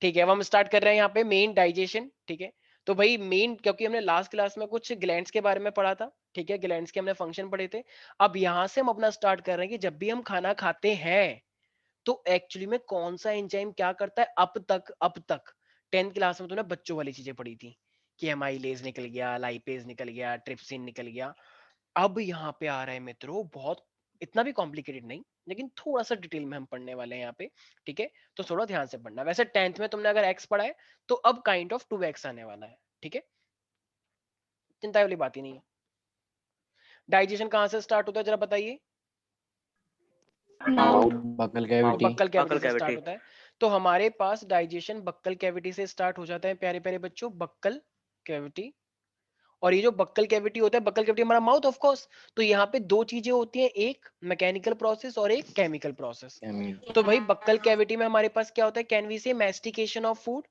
ठीक है, अब हम स्टार्ट कर रहे हैं यहाँ पे मेन डाइजेशन। ठीक है, तो भाई मेन, क्योंकि हमने लास्ट क्लास में कुछ ग्लैंड्स के बारे में पढ़ा था, ठीक है, ग्लैंड्स के हमने फंक्शन पढ़े थे। अब यहाँ से हम अपना स्टार्ट कर रहे हैं कि जब भी हम खाना खाते हैं तो एक्चुअली में कौन सा एंजाइम क्या करता है। अब तक 10th क्लास में तूने बच्चों वाली चीजें पढ़ी थी कि एमाइलेज निकल गया, लाइपेज निकल गया, ट्रिप्सिन निकल गया। अब यहाँ पे आ रहा है मित्रों, बहुत इतना भी कॉम्प्लिकेटेड नहीं, लेकिन थोड़ा सा डिटेल में हम पढ़ने वाले हैं यहाँ पे। ठीक है, तो थोड़ा ध्यान से पढ़ना। वैसे 10th में तुमने अगर एक्स पढ़ा है तो अब काइंड ऑफ 2x आने वाला है। ठीक है, चिंता वाली बात ही नहीं है। डाइजेशन कहाँ से स्टार्ट होता है जरा बताइए। Mouth, buccal cavity. Buccal cavity से cavity. स्टार्ट होता है। तो हमारे पास डाइजेशन बक्कल कैविटी से स्टार्ट हो जाता है प्यारे प्यारे बच्चों, बक्कल कैविटी। और ये जो बक्कल कैविटी होता है, बक्कल कैविटी हमारा माउथ ऑफ कोर्स। तो यहाँ पे दो चीजें होती हैं, एक मैकेनिकल प्रोसेस और एक केमिकल प्रोसेस। तो भाई बक्कल कैविटी में हमारे पास क्या होता है, कैन वी से mastication of food.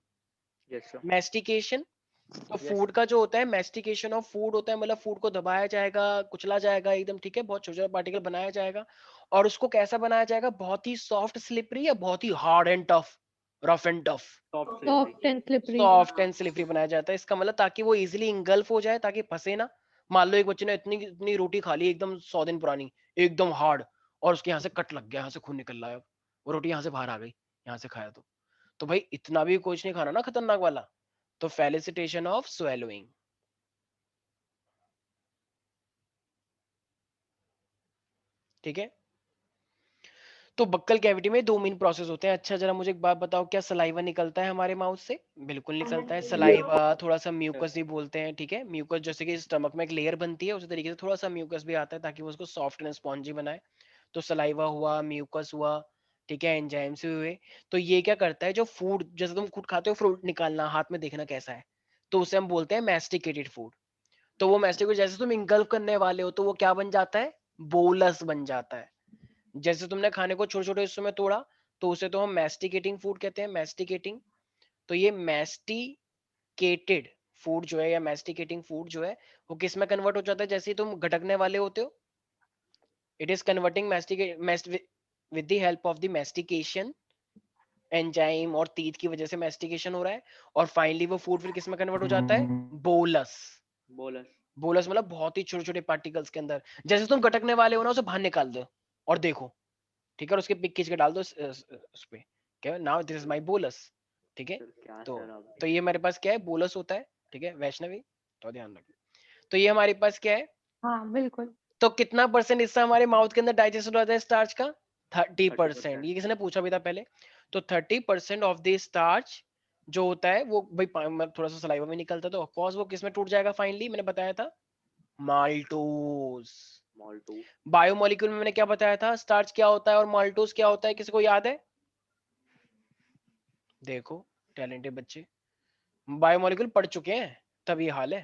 Yes, sir. Mastication, तो Yes, फूड का जो होता है मैस्टिकेशन ऑफ फूड होता है, मतलब फूड को दबाया जाएगा, कुचला जाएगा एकदम। ठीक है, बहुत छोटे छोटे पार्टिकल बनाया जाएगा। और उसको कैसा बनाया जाएगा, बहुत ही सॉफ्ट स्लिपरी या बहुत ही hard and tough, rough and tough. Soft slippery. Soft and slippery. Soft and slippery बनाया जाता है। इसका मतलब ताकि वो इजीली इंगल्फ हो जाए, ताकि फंसे ना। मान लो एक बच्चे ने इतनी इतनी रोटी खा ली एकदम 100 दिन पुरानी, एकदम हार्ड, और उसके यहाँ से कट लग गया, यहाँ से खून निकल रहा है, अब वो रोटी यहाँ से बाहर आ गई, यहाँ से खाया तो भाई इतना भी कुछ नहीं खाना ना खतरनाक वाला। तो फेलिसिटेशन ऑफ स्वेलोइंग। ठीक है, तो बक्कल कैविटी में दो मेन प्रोसेस होते हैं। अच्छा जरा मुझे एक बात बताओ, क्या सलाइवा निकलता है हमारे माउथ से? बिल्कुल निकलता है सलाइवा, थोड़ा सा म्यूकस भी बोलते हैं। ठीक है, म्यूकस जैसे कि स्टमक में एक लेयर बनती है, उसी तरीके से थोड़ा सा म्यूकस भी आता है ताकि वो उसको सॉफ्ट एंड स्पॉन्जी बनाए। तो सलाइवा हुआ, म्यूकस हुआ, ठीक है, एंजाइम्स भी हुए। तो ये क्या करता है, जो फूड जैसे तुम खुद खाते हो, फ्रूट निकालना, हाथ में देखना कैसा है, तो उसे हम बोलते हैं मैस्टिकेटेड फूड। तो वो मैस्टिकेट जैसे तुम इंगल्फ करने वाले हो तो वो क्या बन जाता है, बोलस बन जाता है। जैसे तुमने खाने को छोटे छोटे हिस्सों में तोड़ा, तो उसे तो हम मैस्टिकेटिंग फूड कहते हैं, मैस्टिकेटिंग। तो ये मैस्टिकेटेड फूड जो है या मैस्टिकेटिंग फूड जो है, वो किस में कन्वर्ट हो जाता है, जैसे ही तुम गटकने वाले होते हो, it is converting with the help of the mastication enzyme, और तीत की वजह से मैस्टिकेशन हो रहा है। और फाइनली वो फूड फिर किस में कन्वर्ट हो जाता है, बोलस। Bolus. बोलस मतलब बहुत ही छोटे छोटे पार्टिकल्स के अंदर। जैसे तुम गटकने वाले हो ना, उसे बाहर निकाल दो और देखो, ठीक है, और उसके पिक खींच के डाल दो उस पे, क्या now this is my bolus. ठीक है, Sir, क्या तो sir आप? तो ये हमारे पास क्या है, बोलस होता है। ठीक है वैष्णवी, तो ध्यान रखना। तो ये हमारे पास क्या है, हाँ बिल्कुल। तो कितना परसेंट हिस्सा हमारे माउथ के अंदर डाइजेस्ट हो जाता है स्टार्च का, 30%। 30%. ये किसी ने पूछा भी था पहले। तो 30% ऑफ द स्टार्च जो होता है वो भाई थोड़ा सा सलाइवा में निकलता है, तो ऑफकोर्स वो किस में टूट जाएगा फाइनली, मैंने बताया था माल्टोज। Maltose. बायोमोलिक्यूल में मैंने क्या बताया था, स्टार्च क्या होता है और माल्टोज क्या होता है, किसी को याद है? देखो टैलेंटेड बच्चे बायोमोलिक्यूल पढ़ चुके हैं, तब ये हाल है।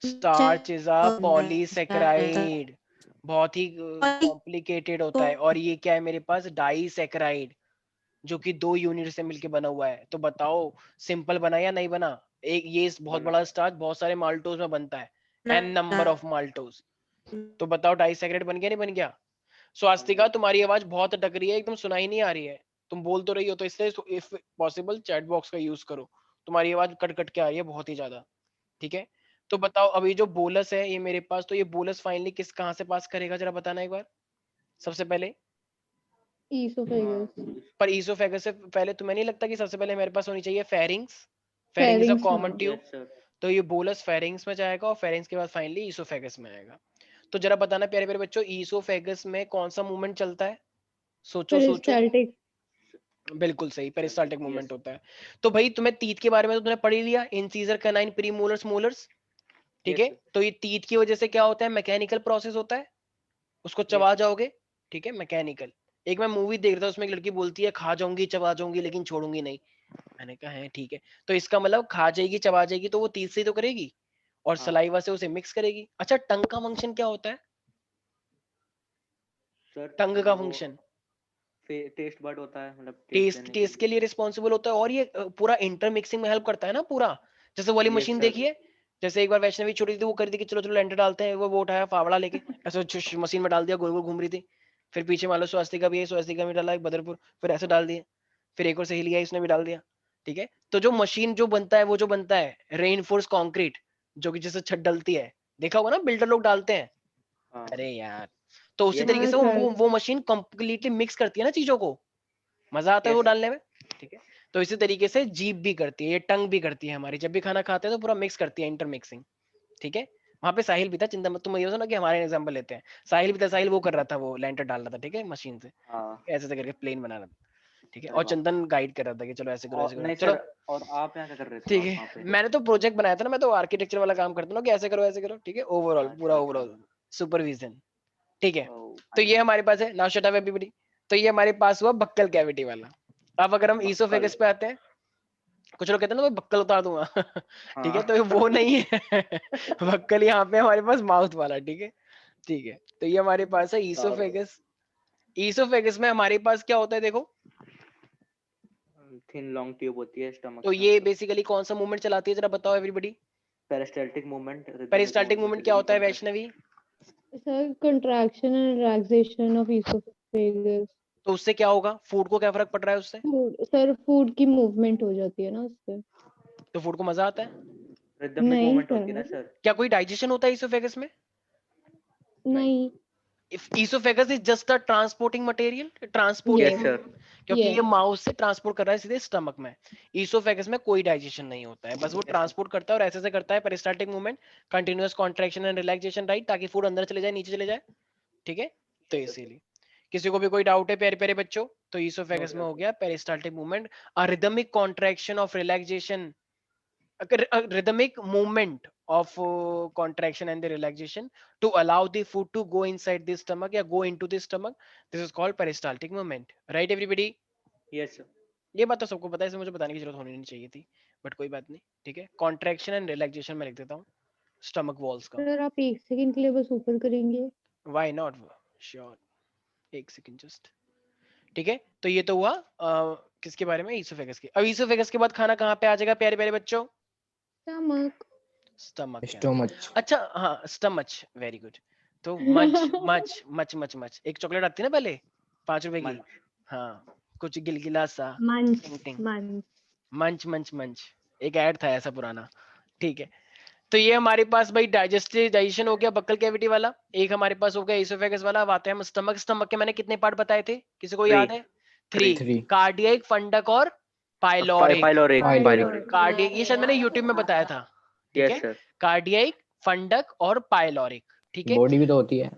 स्टार्च इज अ पॉलीसेकेराइड, बहुत ही कॉम्प्लिकेटेड होता है। और ये क्या है मेरे पास, डाइसेकेराइड, जो कि 2 यूनिट से मिलके बना हुआ है। तो बताओ सिंपल बना या नहीं बना? एक ये बहुत बना. बड़ा स्टार्च बहुत सारे माल्टोज में बनता है, एन नंबर ऑफ माल्टोज। तो बताओ डाइसेकेराइड बन गया नहीं बन गया? स्वास्तिका तुम्हारी आवाज बहुत अटक रही है, एकदम सुनाई नहीं आ रही है। तुम बोल तो रही हो, तो इसलिए इफ पॉसिबल चैट बॉक्स का यूज करो, तुम्हारी आवाज कट कट के आ रही है बहुत ही ज्यादा। ठीक है, तो बताओ अभी जो बोलस है ये मेरे पास, तो ये बोलस फाइनली किस कहां से पास करेगा जरा बताना एक बार सबसे पहले। ईसोफेगस। पर ईसोफेगस से पहले तुम्हें नहीं लगता कि सबसे पहले मेरे पास होनी चाहिए pharynx? Pharynx is a pharynx common हाँ। ट्यूब। Yes, sir. तो ये बोलस फेरिंग्स में जाएगा और फेरिंग्स के बाद फाइनली ईसोफेगस में आएगा। तो जरा बताना प्यारे प्यारे बच्चों, ईसोफेगस में कौन सा मूवमेंट चलता है, सोचो सोचो। पेरिस्टाल्टिक। बिल्कुल सही, पेरिस्टाल्टिक Yes. मूवमेंट होता है। तो भाई तुम्हें तीत के बारे में तो तुमने पढ़ ही लिया, इंसीजर कैनाइन प्रीमोलर्स मोलर्स। ठीक Yes, है, sir. तो ये तीत की वजह से क्या होता है, मैकेनिकल प्रोसेस होता है, उसको Yes. चबा जाओगे। ठीक है, मैकेनिकल। एक मैं मूवी देख रहा था, उसमें एक लड़की बोलती है खा जाऊंगी चबा जाऊंगी लेकिन छोड़ूंगी नहीं। मैंने कहा है ठीक है, तो इसका मतलब खा जाएगी चबा जाएगी तो वो तीत से ही तो करेगी, और हाँ. सलाइवा से उसे मिक्स करेगी। अच्छा टंग का फंक्शन क्या होता है, Sir, टंग का वो फंक्शन टेस्ट बड होता है, मतलब टेस्ट टेस्ट देने के टेस्ट के लिए. लिए रिस्पॉन्सिबल होता है, और ये पूरा इंटरमिक्सिंग में हेल्प करता है ना पूरा। जैसे वाली Yes, मशीन sir. देखिए, जैसे एक बार वैष्णवी छोटी थी, वो कर दी कि चलो चलो लेंटर डालते हैं, वो उठाया फावड़ा लेके ऐसे मशीन में डाल दिया, गोल गोल घूम रही थी। फिर पीछे मान लो स्वास्तिका भी है, स्वास्तिका में डाला एक बदरपुर, फिर ऐसे डाल दिए, फिर एक और सही लिया इसने भी डाल दिया, ठीक है। तो जो मशीन जो बनता है वो जो बनता है रेनफोर्स कंक्रीट, जो कि जैसे छत डलती है, देखा होगा ना बिल्डर लोग डालते हैं। हाँ अरे यार, तो उसी Yes, तरीके हाँ से सर। वो मशीन कंप्लीटली मिक्स करती है ना चीजों को, मजा आता है वो yes, sir. डालने में, ठीक है। तो इसी तरीके से जीभ भी करती है, ये टंग भी करती है हमारी, जब भी खाना खाते हैं तो पूरा मिक्स करती है, इंटरमिक्सिंग, ठीक है। वहां पे साहिल भी था, चिंता मत, तुम ये सुना कि हमारे एग्जांपल लेते हैं, साहिल भी था, साहिल वो कर रहा था, वो लेंटर डाल रहा था, ठीक है, मशीन से हाँ ऐसे ऐसे करके प्लेन बना रहा था, ठीक है। अरे और वाह। चंदन गाइड कर रहा था कि चलो ऐसे करो और ऐसे करो, नहीं चलो सर, और आप यहाँ क्या कर रहे थे ठीक वहाँ है। पे? मैंने तो प्रोजेक्ट बनाया था ना, मैं तो आर्किटेक्चर वाला काम करता हूँ कि ऐसे करो ऐसे करो, ठीक है, ओवरऑल पूरा अच्छा अच्छा। ओवरऑल सुपरविजन, ठीक है। ओ तो फाइन। ये हमारे पास है, नाउ शट अप एवरीबॉडी। तो ये हमारे पास हुआ बक्कल कैविटी वाला। अब अगर हम बक्कल। ईसोफेगस पे आते हैं, कुछ लोग कहते हैं ना मैं बक्कल उतार दूंगा ठीक है, हाँ तो ये वो नहीं है बक्कल यहाँ पे हमारे पास माउथ वाला, ठीक है, ठीक है। तो ये हमारे पास है ईसोफेगस। ईसोफेगस में हमारे पास क्या होता है देखो, थिन लॉन्ग ट्यूब होती है स्टमक तो में। ये बेसिकली कौन सा मूवमेंट चलाती है जरा बताओ everybody. Peristaltic movement, rhythmic peristaltic movement movement क्या बेसिकली होता है contract. Vaishnavi? Sir contraction and relaxation of oesophagus. तो उससे क्या होगा, फूड को क्या फर्क पड़ रहा है उससे? सर फूड की मूवमेंट हो जाती है ना उससे। तो फूड को मजा आता है? रिदमिक नहीं मूवमेंट होती है ना सर, सर। क्या कोई डाइजेशन होता है ईसोफेगस में? नहीं। नहीं। If oesophagus is just a transporting material, transporting yes yes sir. Medium, क्योंकि ये यस। माउथ से ट्रांसपोर्ट कर रहा है सीधे स्टमक में। ईसोफेगस में कोई डाइजेशन नहीं होता है, बस वो यस सर। ट्रांसपोर्ट करता है और ऐसे से करता है peristaltic movement, continuous contraction and relaxation, right, ताकि फूड अंदर चले जाए नीचे चले जाए, ठीक है। तो यस सर। इसीलिए किसी को भी कोई डाउट है प्यारे प्यारे बच्चों, तो नो ईसोफेगस में सर। हो गया peristaltic movement, a rhythmic contraction of relaxation, a rhythmic movement of contraction and the relaxation to allow the food to go inside the stomach या go into the stomach. This is called peristaltic movement, right everybody? Yes sir. ये बात तो सबको पता है, इसमें मुझे बताने की जरूरत होनी नहीं चाहिए थी, बट कोई बात नहीं, ठीक है। कॉन्ट्रैक्शन एंड रिलैक्सेशन में लिख देता हूँ स्टमक वॉल्स का। सर आप एक सेकंड के लिए बस ऊपर करेंगे। व्हाई नॉट, श्योर, एक सेकंड जस्ट, ठीक है। तो ये तो हुआ किसके बारे में, ईसोफेगस के। अब ईसोफेगस के बाद खाना कहाँ पे आ जाएगा प्यारे प्यारे बच्चों? स्टमक। स्टमक के अंदर। स्टोमच। अच्छा हाँ, स्टमच, वेरी गुड। तो much much much much much, एक चॉकलेट आती है ना पहले 5 रुपए की, मंच। हाँ, कुछ गिलगिला सा, मंच टिंग टिंग, मंच। मंच मंच मंच, एक ऐड था ऐसा पुराना, ठीक है। तो ये हमारे पास भाई डाइजेस्टिव डाइजेशन हो गया बक्कल कैविटी वाला, एक हमारे पास हो गया इसोफेगस वाला। अब आते हैं हम स्टमक। स्टमक के मैंने कितने पार्ट बताए थे, किसी को थ्री। याद है? 3, 3 कार्डियक, फंडक और pyloric. Pyloric. Pyloric. Pyloric. Cardiac ये शायद मैंने यूट्यूब में बताया था, ठीक यस है। सर। कार्डियक, फंडक और पाइलोरिक, ठीक है। बॉडी भी तो होती है।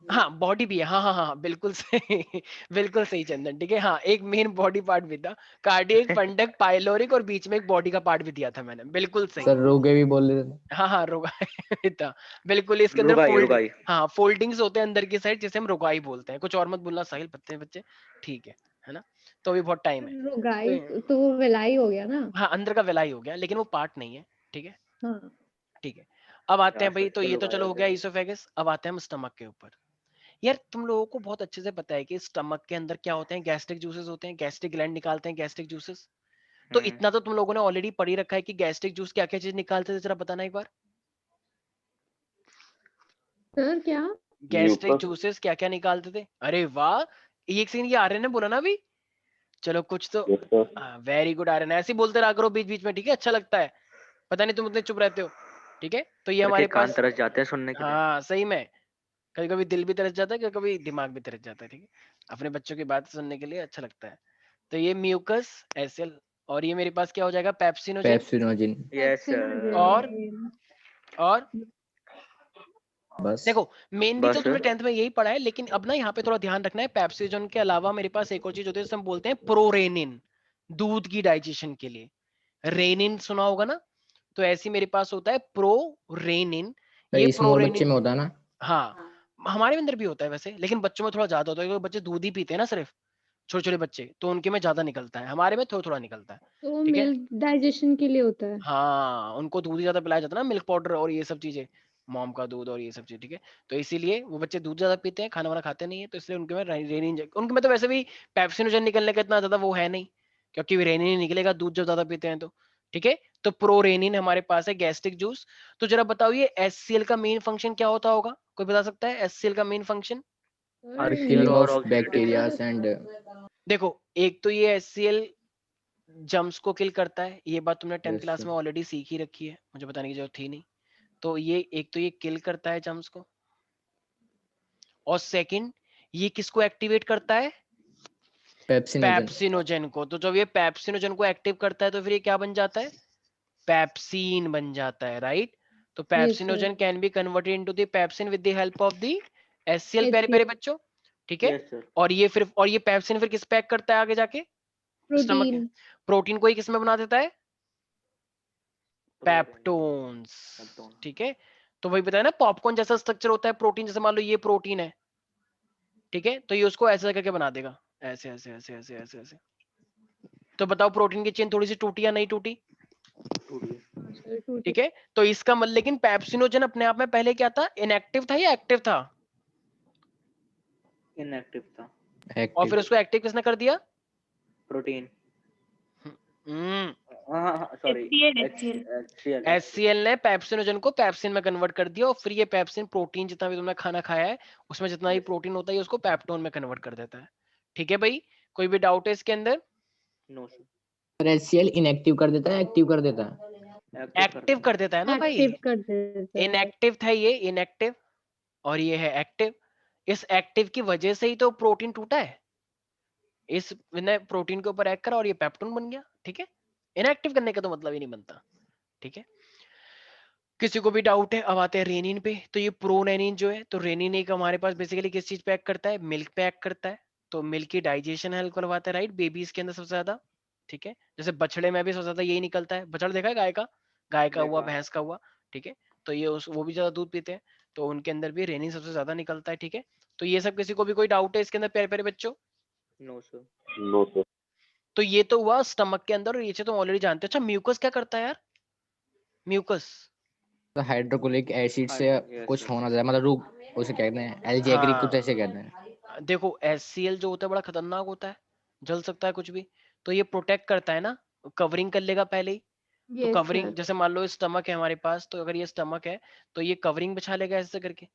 हाँ बॉडी भी है, हाँ हाँ हाँ बिल्कुल सही बिल्कुल सही चंदन, ठीक है। हाँ एक मेन बॉडी पार्ट भी था, कार्डियक, फंडक, पाइलोरिक, और बीच में एक बॉडी का पार्ट भी दिया था मैंने, बिल्कुल सही। सर रोगे भी बोल रहे थे। हाँ हाँ रुगाई था, बिल्कुल। इसके अंदर रुगाई फोल्ड, रुगाई। हाँ फोल्डिंग्स होते हैं अंदर की साइड, जिसे हम रुगाई बोलते हैं। कुछ और मत बोलना साहिल, बच्चे बच्चे, ठीक है ना। तो अभी बहुत टाइम है। रोगाई तो वो वेलाई हो गया ना। हाँ अंदर का वेलाई हो गया, लेकिन वो पार्ट नहीं है, ठीक है, हाँ ठीक है। अब आते यहाँ हैं भाई, तो स्ट्रक्चर ये तो रुगाई चलो हो हो गया गया सर। ईसोफेगस। अब आते हैं हम स्टमक के ऊपर। यार तुम लोगों को बहुत अच्छे से पता है कि स्टमक के अंदर क्या होते हैं, गैस्ट्रिक जूसेस होते हैं, गैस्ट्रिक ग्लैंड निकालते हैं गैस्ट्रिक जूसेस। तो हम्म। इतना तो तुम लोगों ने ऑलरेडी पढ़ ही रखा है कि गैस्ट्रिक जूस क्या क्या चीज निकालते थे, जरा बताना एक बार। सर क्या। गैस्ट्रिक जूसेस क्या क्या निकालते थे? अरे वाह, एक सेकंड, ये आर्यन ने बोला ना अभी, चलो कुछ तो, वेरी गुड आर्यन, ऐसे ही बोलते रहा करो बीच बीच में, ठीक है, अच्छा लगता है। पता नहीं तुम उतने चुप रहते हो, ठीक है। तो ये सर के हमारे कान पास, तरस जाते हैं सुनने के लिए। हाँ सही में, कभी कभी दिल भी तरस जाता है, कभी कभी दिमाग भी तरस जाता है, ठीक है। अपने बच्चों की बात सुनने के लिए अच्छा लगता है। तो ये म्यूकस एसएल, और ये मेरे पास क्या हो जाएगा, पेप्सिनोजेन, पेप्सिनोजिन। Yes sir. और बस। देखो मेनली तो बस तुमने सर। 10th में यही पढ़ा है, लेकिन अब ना यहाँ पे थोड़ा ध्यान रखना है, पेप्सिजोन के अलावा मेरे पास एक और चीज होती है जिसे हम बोलते हैं प्रोरेनिन, दूध की डाइजेशन के लिए। रेनिन सुना होगा ना, तो ऐसी मेरे पास होता है प्रोरेनिन। ये सर स्मॉल बच्चे प्रोरेनिन, में होता है ना। हाँ हमारे अंदर भी होता है वैसे, लेकिन बच्चों में थोड़ा ज्यादा होता है, क्योंकि बच्चे दूध ही पीते हैं ना सिर्फ, छोटे छोटे बच्चे, तो उनके में ज्यादा निकलता है, हमारे में थोड़ा थोड़ा निकलता है, तो वो ठीक है। मिल्क डाइजेशन के लिए होता है। हाँ उनको दूध ही ज्यादा पिलाया जाता है ना, मिल्क पाउडर और ये सब चीजें, मॉम का दूध और ये सब चीज, ठीक है। तो इसीलिए वो बच्चे दूध ज्यादा पीते हैं, खाना वाना खाते नहीं है, तो इसलिए उनके में रेनिन, उनके में तो वैसे भी पेप्सिनोजन निकलने का इतना ज्यादा वो है नहीं, क्योंकि रेनिन ही निकलेगा दूध जब ज्यादा पीते हैं तो, ठीक है। तो प्रोरेनिन हमारे पास है गैस्ट्रिक जूस। तो जरा बताओ ये एचसीएल का मेन फंक्शन क्या होता होगा, कोई बता सकता है एचसीएल का main function? Are sir killing or of oxidative bacteria sir and देखो, एक तो ये HCl जम्स को किल करता है, ये बात तुमने 10th yes क्लास sir. में ऑलरेडी सीख ही रखी है, मुझे बताने की जरूरत थी नहीं। तो ये एक तो ये किल करता है जम्स को, और सेकंड ये किसको एक्टिवेट करता है? Pepsinogen. पेप्सिनोजेन को। तो जब ये पेप्सिनोजेन को एक्टिव करता है तो फिर ये क्या बन जाता है? पेप्सिन बन जाता है, राइट? तो yes sir pepsinogen can be converted into the pepsin with the help of the HCl, प्यारे प्यारे बच्चों, ठीक है? Yes sir. और ये पेप्सिन फिर किस पैक करता है आगे जाके? स्टमक में। प्रोटीन प्रोटीन को ही किस में बना देता है? Protein. Peptones, Peptone. ठीक है? तो वही बताया ना, पॉपकॉर्न जैसा स्ट्रक्चर होता है प्रोटीन, जैसे मान लो ये प्रोटीन है, ठीक है? तो ये उसको ऐसे करके बना देगा, ऐसे ऐसे ऐसे ऐसे ऐसे ऐसे। तो बताओ प्रोटीन की चेन थोड़ी सी टूटी या नहीं टूटी? टूटी. हाँ सर टूटी ठीक है? तो इसका मतलब, लेकिन पेप्सिनोजेन अपने आप में पहले क्या था? इनएक्टिव था या एक्टिव था? Inactive था. और फिर Active. उसको एक्टिव किसने कर दिया? Protein. हम्म, Sorry. HCl. HCl. HCl ने पेप्सिनोजेन को पेप्सिन में कन्वर्ट कर दिया, और फिर ये पेप्सिन प्रोटीन जितना भी तुमने खाना खाया है उसमें जितना भी Yes. प्रोटीन होता है उसको पेप्टोन में कन्वर्ट कर देता है। ठीक है भाई, कोई भी डाउट है इसके अंदर? No sir. Sir HCl inactive कर देता है, एक्टिव कर देता है? एक्टिव कर देता है ना भाई, एक्टिव कर देता है इनएक्टिव था ये, इनएक्टिव, और ये है एक्टिव। इस एक्टिव की वजह से ही तो प्रोटीन टूटा है, इसने प्रोटीन के ऊपर एक्ट करा और ये पेप्टोन बन गया, ठीक है? इनएक्टिव करने का तो मतलब ही नहीं बनता, ठीक है? किसी को भी डाउट है? अब आते हैं रेनिन पे। तो ये प्रोरेनिन जो है, तो रेनिन एक हमारे पास बेसिकली किस चीज पे एक्ट करता है? मिल्क पे एक्ट करता है। तो मिल्क की डाइजेशन हेल्प करवाता है, राइट? बेबीज के अंदर सबसे ज्यादा, ठीक है? जैसे बछड़े में भी सबसे ज्यादा यही निकलता है। बछड़ा देखा है गाय का? गाय का हुआ, देखा. भैंस का हुआ, ठीक है? तो ये वो भी ज्यादा दूध पीते हैं, तो उनके अंदर भी रेनिन सबसे ज्यादा निकलता है, ठीक है? तो ये सब, किसी को भी कोई डाउट है इसके अंदर प्यारे प्यारे बच्चों? No sir. तो ये तो हुआ स्टमक के अंदर, और ये चीज तो ऑलरेडी जानते हो। अच्छा, म्यूकस क्या करता है यार? म्यूकस, तो हाइड्रोक्लोरिक एसिड से Yes कुछ sir. होना चाहिए, मतलब रूह उसे कहते हैं एल्जिएग्रिक, कुछ हाँ ऐसे कहते हैं। देखो, HCl जो होता है बड़ा खतरनाक होता है, जल सकता है कुछ भी। तो ये प्रोटेक्ट करता है ना, कवरिंग कर लेगा पहले ही। तो यस कवरिंग, सर जैसे मान लो स्टमक है हमारे पास, तो अगर ये स्टमक है तो ये कवरिंग बिछा लेगा ऐसे करके।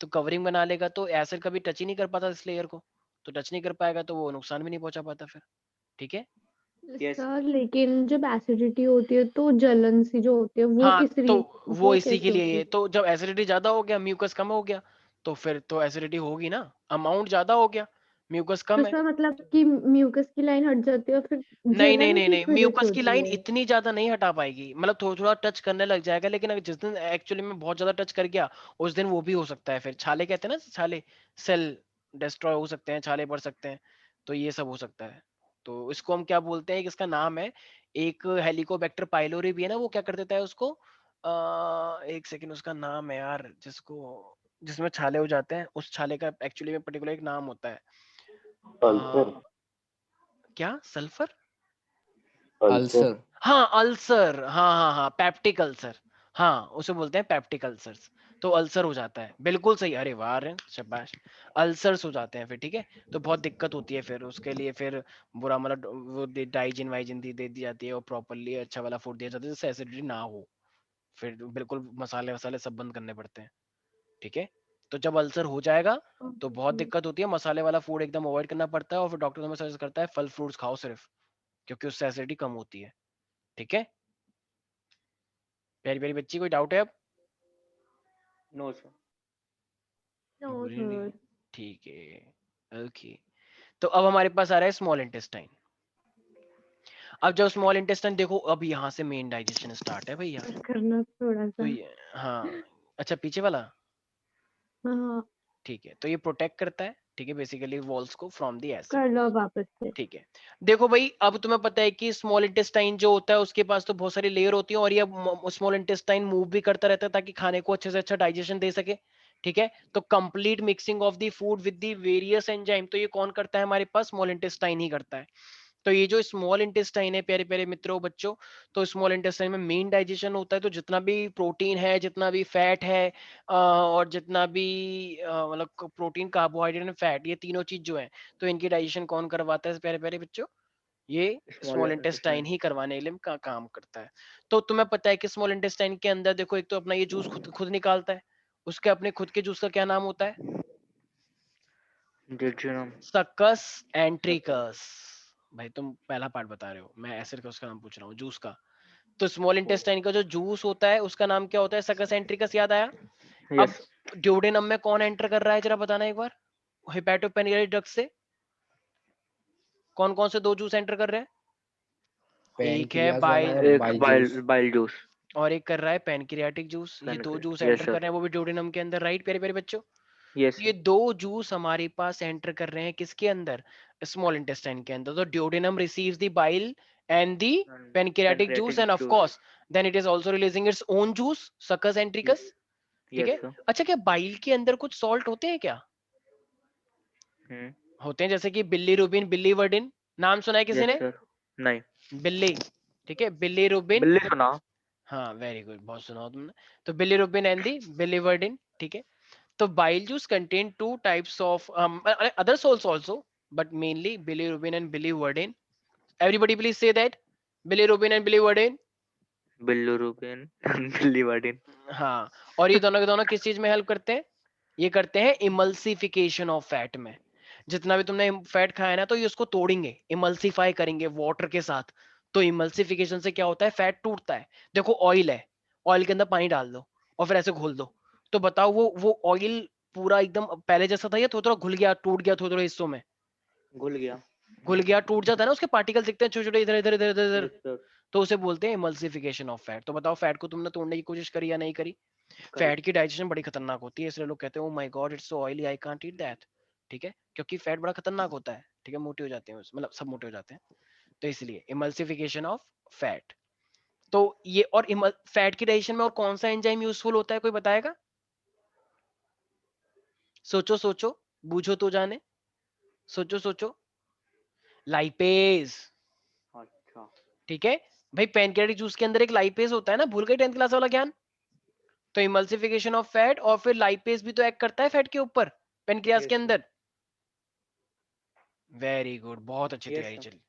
तो कवरिंग बना लेगा तो एसिड कभी टच ही नहीं कर पाता इस लेयर को, तो टच नहीं कर पाएगा तो वो नुकसान भी नहीं पहुंचा पाता फिर, ठीक है? Yes. सर लेकिन जब एसिडिटी होती है तो जलन सी जो होती है वो हाँ, किस तो वो वो इसी के कैसे लिए होती ये, है? तो जब एसिडिटी ज्यादा हो गया, म्यूकस कम हो गया, तो फिर तो एसिडिटी होगी ना, अमाउंट ज्यादा हो गया, म्यूकस तो कम है। सर मतलब कि म्यूकस की लाइन हट जाती है और फिर नहीं नहीं जलन नहीं नहीं, किस वजह से म्यूकस की होती लाइन है? इतनी ज्यादा नहीं हटा पाएगी, मतलब थोड़ा थोड़ा टच करने लग जाएगा, लेकिन अगर जिस दिन एक्चुअली में बहुत ज्यादा टच कर गया उस दिन वो भी हो सकता है, फिर छाले कहते हैं ना, छाले, सेल डिस्ट्रॉय हो सकते हैं, छाले पड़ सकते हैं, तो ये सब हो सकता है। तो इसको हम क्या बोलते हैं, एक इसका नाम है, एक हेलिकोबैक्टर पाइलोरी भी है ना, वो क्या कर देता है उसको, एक सेकंड, उसका नाम है यार, जिसको, जिसमें छाले हो जाते हैं, उस छाले का एक्चुअली में पर्टिकुलर एक नाम होता है। क्या? सल्फर? अल्सर। हाँ, अल्सर, हाँ हाँ हाँ, पैप्टिक अल्सर, हाँ उसे बोलते हैं पैप्टिक अल्सर्स। तो अल्सर हो जाता है, बिल्कुल सही, अरे वाह रे, शाबाश। अल्सर्स हो जाते हैं फिर, ठीक है? तो बहुत दिक्कत होती है फिर उसके लिए, फिर बुरा मतलब वो डाइजिन वाइजिन दे दी जाती है, और प्रॉपरली अच्छा वाला फूड दिया जाता है जिससे एसिडिटी ना हो, फिर बिल्कुल मसाले वसाले सब बंद करने पड़ते हैं, ठीक है? तो जब अल्सर हो जाएगा तो बहुत ओके दिक्कत होती है, मसाले वाला फूड एकदम अवॉइड करना पड़ता है, और फिर डॉक्टर हमें सजेस्ट करता है फल फ्रूट्स खाओ सिर्फ, क्योंकि उससे एसिडिटी कम होती है, ठीक है? प्यारी प्यारी बच्ची, कोई डाउट है अब? No sir. नो बोली नहीं, सर ठीक है, ओके। तो अब हमारे पास आ रहा है स्मॉल इंटेस्टाइन। अब जब स्मॉल इंटेस्टाइन देखो, अब यहाँ से मेन डाइजेशन स्टार्ट है भैया। करना थोड़ा तो सा ये, हाँ, अच्छा पीछे वाला, हाँ ठीक है? तो ये प्रोटेक्ट करता है, ठीक है, बेसिकली वॉल्स को फ्रॉम द एसिड, कर लो वापस से ठीक है? देखो भाई, अब तुम्हें पता है कि स्मॉल इंटेस्टाइन जो होता है उसके पास तो बहुत सारी लेयर होती है, और ये स्मॉल इंटेस्टाइन मूव भी करता रहता है ताकि खाने को अच्छे से अच्छा डाइजेशन दे सके, ठीक है? तो complete mixing of the food with the various enzyme, तो ये कौन करता है? हमारे पास स्मॉल इंटेस्टाइन ही करता है। तो ये जो स्मॉल इंटेस्टाइन है प्यारे प्यारे मित्रों बच्चों, तो स्मॉल इंटेस्टाइन में मेन डाइजेशन होता है, तो जितना भी प्रोटीन है, जितना भी फैट है, और जितना भी मतलब प्रोटीन, कार्बोहाइड्रेट एंड फैट, ये तीनों चीज जो है, तो इनकी डाइजेशन कौन करवाता है प्यारे प्यारे बच्चों? ये Small स्मॉल इंटेस्टाइन intestine. ही करवाने के लिए का काम करता है। तो तुम्हें पता है कि स्मॉल इंटेस्टाइन के अंदर देखो, एक तो अपना ये जूस खुद खुद निकालता है, उसके अपने खुद के जूस का क्या नाम होता है? Jejunum. Succus entericus. भाई तुम पहला पार्ट बता रहे हो, मैं एसिड का उसका नाम पूछ रहा हूँ, जूस का। तो स्मॉल इंटेस्टाइन का जो जूस होता है उसका नाम क्या होता है? Succus entericus. याद आया? अब Yes. ड्यूडेनम में कौन एंटर कर रहा है जरा बताना एक बार, हेपेटोपेनक्रियाटिक डक्ट से कौन कौन से दो जूस एंटर कर रहे हैं? एक है पैनक्रियास वाला और bile, bile bile juice. bile juice. और एक कर रहा है पेनक्रियाटिक जूस। ये दो जूस Yes एंटर sir. कर रहे हैं, वो भी ड्यूडेनम के अंदर, राइट प्यारे प्यारे बच्चों? Yes ये sir. दो जूस हमारे पास एंटर कर रहे हैं किसके अंदर? स्मॉल इंटेस्टाइन के अंदर। तो duodenum receives the bile and the And pancreatic juice, pancreatic and of juice. Course then it is also releasing its own juice, succus entericus. ठीक Yes है। sir. अच्छा, क्या बाइल के अंदर कुछ सॉल्ट होते हैं क्या? Hmm. होते हैं, जैसे कि बिलीरुबिन, बिलीवर्डिन, नाम सुना है किसी Yes ने? sir. नहीं. बिल्ली, ठीक है, बिलीरुबिन। बिल्ली सुना. हाँ वेरी गुड, बहुत सुना हो तुमने। तो बिलीरुबिन एंड दी बिलीवर्डिन, ठीक है। तो bile juice contain two types of other salts also, but mainly bilirubin and biliverdin. Everybody please say that, bilirubin and biliverdin. बिल्लुरुबिन. बिल्लीवर्डिन. हाँ, और ये दोनों के दोनों किस चीज में हेल्प करते हैं? ये करते हैं इमल्सिफिकेशन ऑफ फैट में। जितना भी तुमने फैट खाया ना, तो ये उसको तोड़ेंगे, इमल्सिफाई करेंगे वाटर के साथ। तो इमल्सिफिकेशन से क्या होता है? फैट टूटता है। देखो ऑयल है, ऑयल के अंदर पानी डाल दो और फिर ऐसे घोल दो, तो बताओ वो ऑयल पूरा एकदम पहले जैसा था या थोड़ा थोड़ा घुल गया, टूट गया थोड़े थोड़े हिस्सों में? घुल गया. घुल गया, टूट जाता है ना, उसके पार्टिकल दिखते हैं छोटे छोटे इधर इधर इधर इधर इधर। Yes sir. तो उसे बोलते हैं इमल्सिफिकेशन ऑफ फैट। तो बताओ फैट को तुमने तोड़ने की कोशिश करी या नहीं करी? करी. फैट की डाइजेशन बड़ी खतरनाक होती है, इसलिए लोग कहते हैं ओ my God it's so oily, I can't eat that. ठीक है, क्योंकि फैट बड़ा खतरनाक होता है। ठीक है, मोटे हो जाते हैं मतलब सब मोटे हो जाते हैं, तो इसलिए इमल्सिफिकेशन ऑफ फैट। तो ये, और फैट की डाइजेशन में और कौन सा एंजाइम यूजफुल होता है, कोई बताएगा? सोचो सोचो, बूझो तो जाने, सोचो सोचो। लाइपेज। अच्छा. ठीक है भाई, पैनक्रियाटिक जूस के अंदर एक लाइपेज होता है ना, भूल गए 10th क्लास वाला ज्ञान? तो इमल्सिफिकेशन ऑफ फैट, और फिर लाइपेज भी तो एक्ट करता है फैट के ऊपर पेनक्रियास Yes के sir. अंदर। वेरी गुड, बहुत अच्छी Yes तैयारी sir. चली।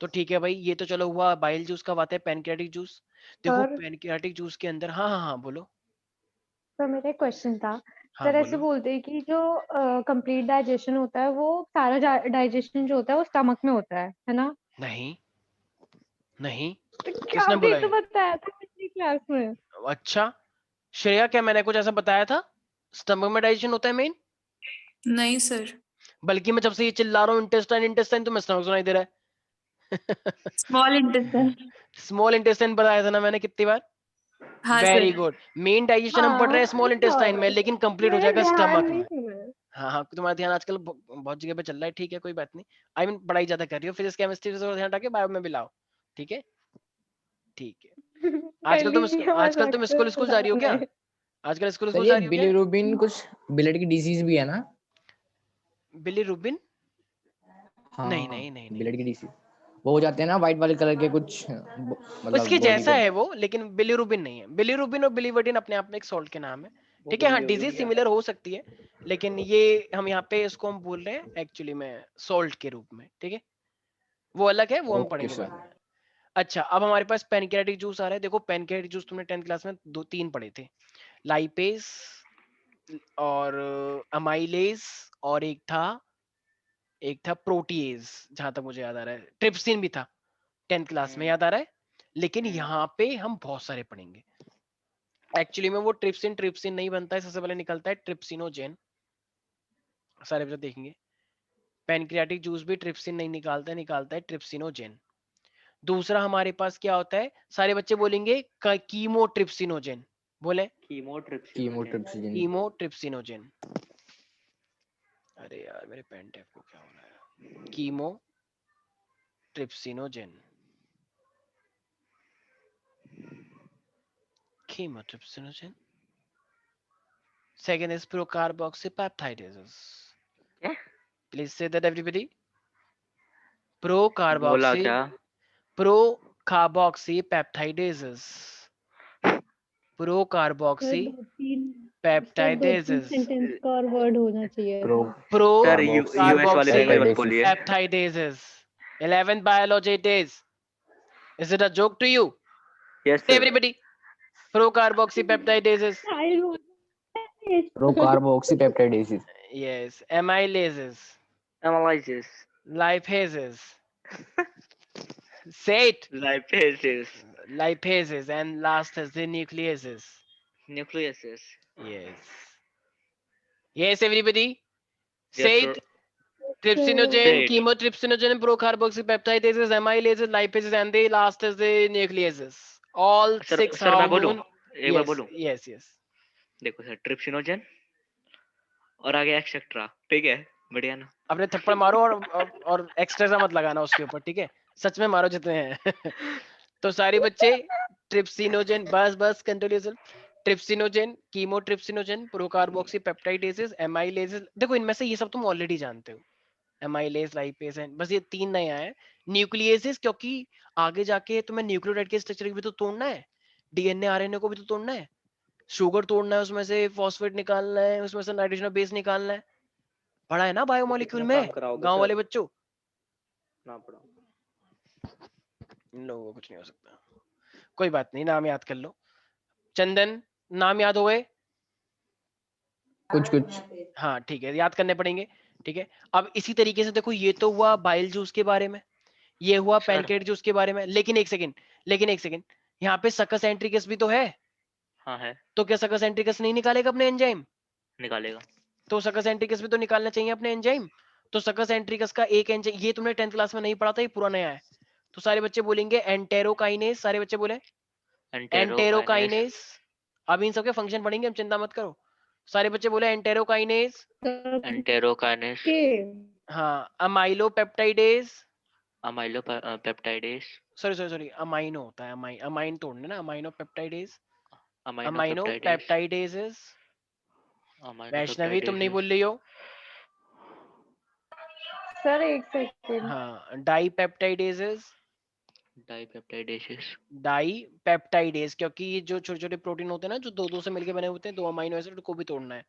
तो ठीक है भाई, ये तो चलो हुआ बाइल जूस का, बात है पैनक्रियाटिक जूस। देखो सर पैनक्रियाटिक जूस के अंदर, हाँ हाँ हाँ बोलो। सर मेरा एक क्वेश्चन था। हाँ सर ऐसे बोलो। बोलते हैं कि जो कंप्लीट डाइजेशन होता है वो सारा डाइजेशन जो होता है वो स्टमक में होता है ना? नहीं नहीं, तो क्या किसने आपने बोला ये तो ये? बताया था पिछली क्लास में। अच्छा श्रेया, क्या मैंने कुछ ऐसा बताया था? स्टमक में डाइजेशन होता है मेन? नहीं सर। बल्कि मैं जब से ये चिल्ला रहा हूँ इंटेस्टाइन इंटेस्टाइन, तो मैं स्टमक सुनाई दे रहा है। Small intestine. स्मॉल इंटेस्टाइन बताया था ना मैंने कितनी बार? हाँ very sir. Good, main digestion हम पढ़ रहे हाँ हैं स्मॉल इंटेस्टाइन में, लेकिन कंप्लीट हो मेरा जाएगा ध्यान स्टमक नहीं में। था। हाँ हाँ, तुम्हारा ध्यान आजकल बहुत जगह पे चल रहा है, ठीक है कोई बात नहीं। आई मीन पढ़ाई ज्यादा कर रही हो, फिजिक्स केमिस्ट्री से थोड़ा ध्यान रखे, बायो में भी लाओ। ठीक है ठीक है। कर लीजिए आजकल तुम स्कूल स्कूल जा रही हो क्या? मजाक। आजकल स्कूल सर स्कूल ये जा रही हो क्या? बिलीरुबिन कुछ ब्लड की डिजीज भी है ना? बिलीरुबिन? नहीं हाँ, नहीं नहीं नहीं, ब्लड की डिजीज वो हो जाते हैं ना, वाइट वाले कलर के कुछ मतलब उसके बॉडी जैसा को। है वो, लेकिन बिलीरुबिन नहीं है। बिलीरुबिन और बिलीवर्डिन अपने आप में एक सॉल्ट के नाम है। वो ठीक है, हाँ बिल्लीरुबिन डिजीज क्या? सिमिलर हो सकती है, लेकिन ये हम यहाँ पे इसको हम बोल रहे हैं एक्चुअली में सॉल्ट के रूप में। ठीक है, वो अलग है, वो हम ओके पढ़ेंगे बाद सर। में। अच्छा, अब हमारे पास पैनक्रियाटिक जूस आ रहा है। देखो पैनक्रियाटिक जूस तुमने 10th क्लास में दो तीन पढ़े थे, लाइपेज और अमाइलेज, और एक था प्रोटीएज, जहां तक मुझे याद आ रहा है ट्रिप्सिन भी था 10th क्लास में, याद आ रहा है? लेकिन यहाँ पे हम बहुत सारे पढ़ेंगे। एक्चुअली में वो ट्रिप्सिन ट्रिप्सिन नहीं बनता है, सबसे पहले निकलता है ट्रिप्सिनोजेन। सारे बच्चे देखेंगे, पैनक्रियाटिक जूस भी ट्रिप्सिन नहीं निकालता है, निकालता है ट्रिप्सिनोजेन। दूसरा हमारे पास क्या होता है, सारे बच्चे बोलेंगे कीमोट्रिप्सिनोजेन। बोले कीमोट्रिप्सिनोजेन. कीमोट्रिप्सिन। कीमोट्रिप्सिनोजेन। अरे यार मेरे पेन टैप को क्या हो रहा है? Chymotrypsinogen, chymotrypsinogen. Second is procarboxypeptidases. क्या? Please say that everybody. बोला क्या? Procarboxypeptidases. सर दो तीन Procarboxypeptidases. सेंटेंस का और वर्ड होना चाहिए प्रो था। सर यूएस वाली लैंग्वेज मत बोलिए. Procarboxypeptidases. 11th biology it is. Is it a joke to you? Yes Say sir. everybody. Procarboxypeptidases. साहिल बोल रहा है। प्रोकार्बोक्सीपेप्टाइडेसिस। Yes, amylases, Amylases. lipases. Say it. Lipases. Lipases, and last is the nucleases. Nucleuses. Yes. Yes, everybody. Yes, Say sir. it. Trypsinogen, Say it. chemotrypsinogen, procarboxypeptidases, amylases, lipases, and the last is the nucleases. All sir 6 sir मैं बोलूं, hormone. एक बार Yes, बोलूं. yes, yes. देखो sir, trypsinogen और आगे etcetera. ठीक है, बढ़िया ना. अपने थप्पड़ मारो और एक्स्ट्रा मत लगाना उसके ऊपर, ठीक है? सच में मारो जितने हैं. तो सारे बच्चे ट्रिप्सिनोजन, बस बस control yourself. Trypsinogen, chymotrypsinogen, procarboxypeptidases, amylases. देखो इनमें से ये सब तुम ऑलरेडी जानते हो. एमाइलेज, लाइपेज है, बस ये 3 नए आए हैं. न्यूक्लियेसिस, क्योंकि आगे जाके तुम्हें न्यूक्लियोटाइड के स्ट्रक्चर भी तो तोड़ना है, डीएनए आरएनए को भी तो तोड़ना है, शुगर तोड़ना है, उसमें से फॉस्फेट निकालना है, उसमें से नाइट्रोजन बेस निकालना है. पढ़ा है ना बायोमोलिक्यूल कितना में काम कराओगे गांव सर? वाले बच्चों? ना पढ़ो. इन लोगों को कुछ नहीं हो सकता. कोई बात नहीं, नाम याद कर लो. चंदन, नाम याद हो गए? कुछ कुछ हाँ ठीक है, याद करने पड़ेंगे. ठीक है, अब इसी तरीके से देखो, ये तो हुआ बाइल जूस के बारे में, ये हुआ सर. पैनक्रिएट जूस के बारे में. लेकिन एक सेकंड, यहाँ पे सकस एंट्रिकस भी तो है. हाँ है, तो क्या सकस एंट्रिकस नहीं निकालेगा अपने एंजाइम? निकालेगा. तो सकस एंट्रिकस भी तो निकालना चाहिए अपने एंजाइम. तो सकस एंट्रिकस का एक एंजाइम, ये तुमने 10th क्लास में नहीं पढ़ा था, ये पूरा नया है. तो सारे बच्चे बोलेंगे एंटेरोकाइनेस. सारे बच्चे बोले एंटेरोकाइनेस. एंटेरोकाइनेस. अब इन सबके फंक्शन पढ़ेंगे हम, चिंता मत करो. सारे बच्चे बोले एंटेरोकाइनेस. एंटेरोकाइनेस. के हाँ, अमाइलोपेप्टाइडेज. अमाइलोपेप्टाइडेस. सॉरी, अमाइनो होता है, अमाइन तोड़ने ना, अमाइनोपेप्टाइडेज. अमाइनोपेप्टाइडेस. अमाइनोपेप्टाइडेजेस. वैष्णवी तुम नहीं अमाइनोपेप्टाइडेस. बोल रही हो? सर एक सेकेंड. हाँ, डाइपेप्टाइडेजेस. डाइपेप्टाइडेस. डाइपेप्टाइडेज, क्योंकि ये जो छोटे छोटे प्रोटीन होते हैं ना, जो दो दो से मिलके बने होते हैं, 2 अमीनो एसिड को भी तोड़ना है.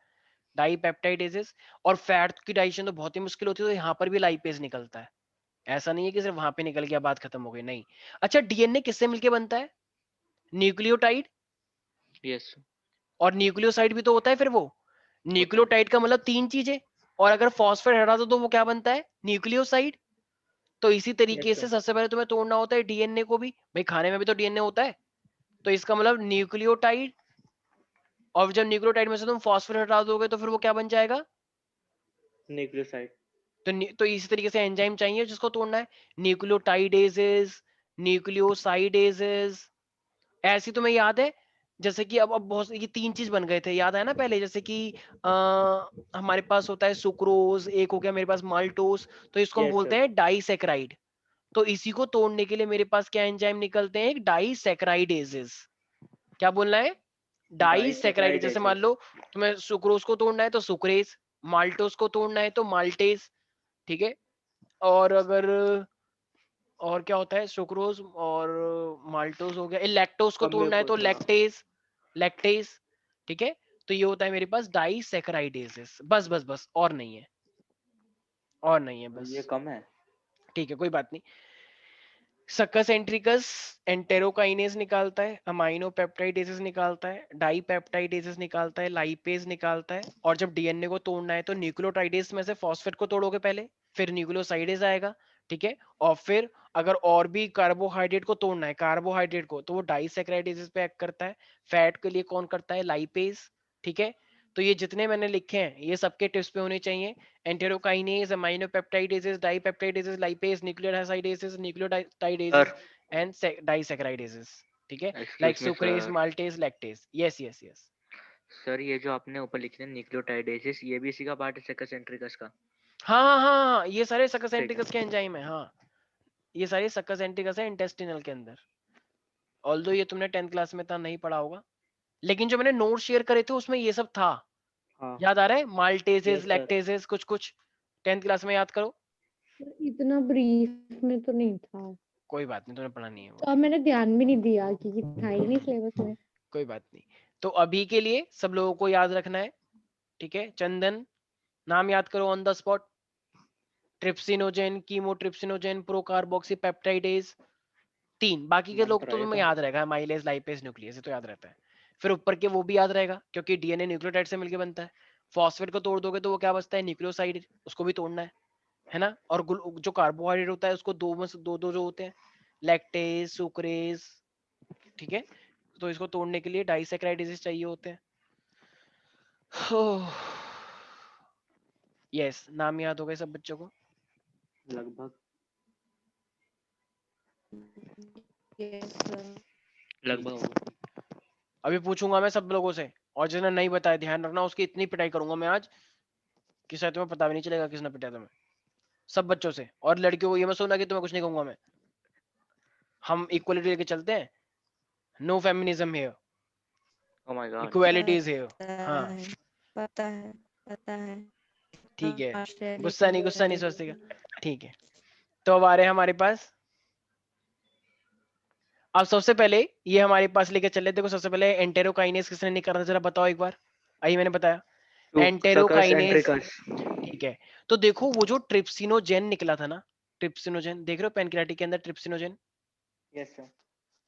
डाइपेप्टाइडेजेस. और फैट की डाइजेशन तो बहुत ही मुश्किल होती है, तो यहाँ पर भी लाइपेज निकलता है. ऐसा नहीं है कि सिर्फ वहां पे निकल गया बात खत्म हो गई, नहीं. अच्छा, डीएनए किससे मिलके बनता है? न्यूक्लियोटाइड. यस. और न्यूक्लियोसाइड भी तो होता है फिर वो. होता है. न्यूक्लियोटाइड का मतलब 3 चीजें. और अगर फॉस्फेट हटा दो तो वो क्या बनता है? न्यूक्लियोसाइड. तो इसी तरीके यस से सर. सबसे पहले तुम्हें तोड़ना होता है डीएनए को भी. भाई खाने में भी तो डीएनए होता है. तो इसका मतलब न्यूक्लियोटाइड. और जब न्यूक्लियोटाइड में से तुम फॉस्फेट हटा दोगे तो फिर वो क्या बन जाएगा? न्यूक्लियोसाइड. तो इसी तरीके से एंजाइम चाहिए जिसको तोड़ना है. न्यूक्लियोटाइडेजेस, न्यूक्लियोसाइडेजेस. ऐसी तुम्हें याद है? जैसे कि अब बहुत ये 3 चीज बन गए थे, याद है ना पहले? जैसे कि हमारे पास होता है सुक्रोज, एक हो गया मेरे पास माल्टोस. तो इसको हम यस बोलते सर. हैं डाइसैकेराइड. तो इसी को तोड़ने के लिए मेरे पास क्या एंजाइम निकलते हैं? एक डाइसैकेराइडेजेस. क्या बोलना है? डाइसैकेराइड. जैसे मान डाइसैकेराइडेसेस. लो तुम्हें सुक्रोज को तोड़ना है तो सुक्रेज, माल्टोस को तोड़ना है तो माल्टेज. ठीक है. और अगर और क्या होता है? सुक्रोज और माल्टोज हो गया. लैक्टोज को अब मेरे तोड़ना है को तो था. लैक्टेज. ठीक है. तो ये होता है मेरे पास डाइसैकेराइडेजेस. बस और नहीं है, और नहीं है बस. ये कम है. ठीक है, कोई बात नहीं. सक्कस एंट्रिकस एंटेरोकाइनेज निकालता है, अमाइनो पेप्टाइडेजेस निकालता है, डाइपेप्टाइडेजेस निकालता है, लाइपेज निकालता है. और जब डीएनए को तोड़ना है तो न्यूक्लियोटाइडेज में से फॉस्फेट को तोड़ोगे पहले, फिर न्यूक्लियोसाइडेज आएगा. ठीक है. और फिर अगर और भी कार्बोहाइड्रेट को तोड़ना है, कार्बोहाइड्रेट को, तो वो डाइसैकेराइडेजेस पे एक्ट करता है. फैट के लिए कौन करता है? लाइपेज. ठीक है. तो ये जितने मैंने लिखे हैं ये सबके टिप्स पे होने चाहिए. Enterokinase, aminopeptidases, dipeptidases, lipase, nucleosidases, nucleotidases, sir. And disaccharidases. ठीक है. Like excuse me sucrase, sir. Maltase, lactase. Yes. Sir ये जो आपने ऊपर लिखे हैं न्यूक्लियोटाइडेसेस, ये भी इसी का पार्ट है सेकस एंट्रिकस का. हाँ, ये सारे सक्कस ठीक है. एंट्रिकस के एंजाइम है. हाँ, ये सारे सक्कस एंट्रिकस है इंटेस्टिनल के अंदर. ऑल्दो ये तुमने 10th क्लास में इतना नहीं पढ़ा होगा, लेकिन जो मैंने नोट शेयर करे थे उसमें ये सब था. हाँ. याद आ रहा है? माल्टेजेस, यस सर. लैक्टेजेस, कुछ 10th क्लास में याद करो. इतना ब्रीफ में तो नहीं था, कोई बात नहीं, तुमने पढ़ा नहीं है वो. तो अब मैंने ध्यान भी नहीं दिया क्योंकि था ही नहीं सिलेबस में. कोई बात नहीं. तो अभी के लिए सब लोगों को याद रखना है. ठीक है. चंदन, नाम याद करो on the spot. Trypsinogen, chymotrypsinogen, procarboxypeptidase. 3 बाकी के नाम लोग तो तो रहेगा. तुम्हें याद रहेगा, माइलेज, लाइपेज, न्यूक्लियस, तो याद रहता है. फिर ऊपर के वो भी याद रहेगा क्योंकि डीएनए न्यूक्लियोटाइड से मिलकर बनता है. फॉस्फेट को तोड़ दोगे तो वो क्या बचता है, न्यूक्लियोसाइड, उसको भी तोड़ना है ना। और जो कार्बोहाइड्रेट होता है उसको दो में से दो दो जो होते हैं, लैक्टेज, सुक्रेज, ठीक है। तो इसको तोड़ने के लिए डाइसैकेराइडेज चाहिए होते हैं। यस, नाम याद हो गए सब बच्चों को? लगभग यस सर। लगभग अभी पूछूंगा मैं सब लोगों से, और जिन्हें नहीं बताया ध्यान रखना, उसकी इतनी पिटाई करूंगा मैं आज कि शायद तुम्हें पता भी नहीं चलेगा किसने पिटाया तुम्हें, सब बच्चों से। और लड़कियों को ये मत सोचना कि तुम्हें कुछ नहीं कहूंगा मैं, हम इक्वलिटी लेके चलते हैं, no feminism here, oh my God. Equality is here. हाँ पता है पता है। ठीक है, Partiality गुस्सा नहीं है। सोचते का, ठीक है। तो अब आ रहे हैं हमारे पास, अब सबसे पहले ये हमारे पास लेके चले, देखो सबसे पहले एंटेरोकाइनेस किसने निकाला जरा बताओ एक बार। आइए मैंने बताया एंटेरोकाइनेस, ठीक है। तो देखो वो जो ट्रिप्सिनोजेन निकला था ना, ट्रिप्सिनोजेन देख रहे हो पैनक्रियाटिक के अंदर ट्रिप्सिनोजेन, यस सर।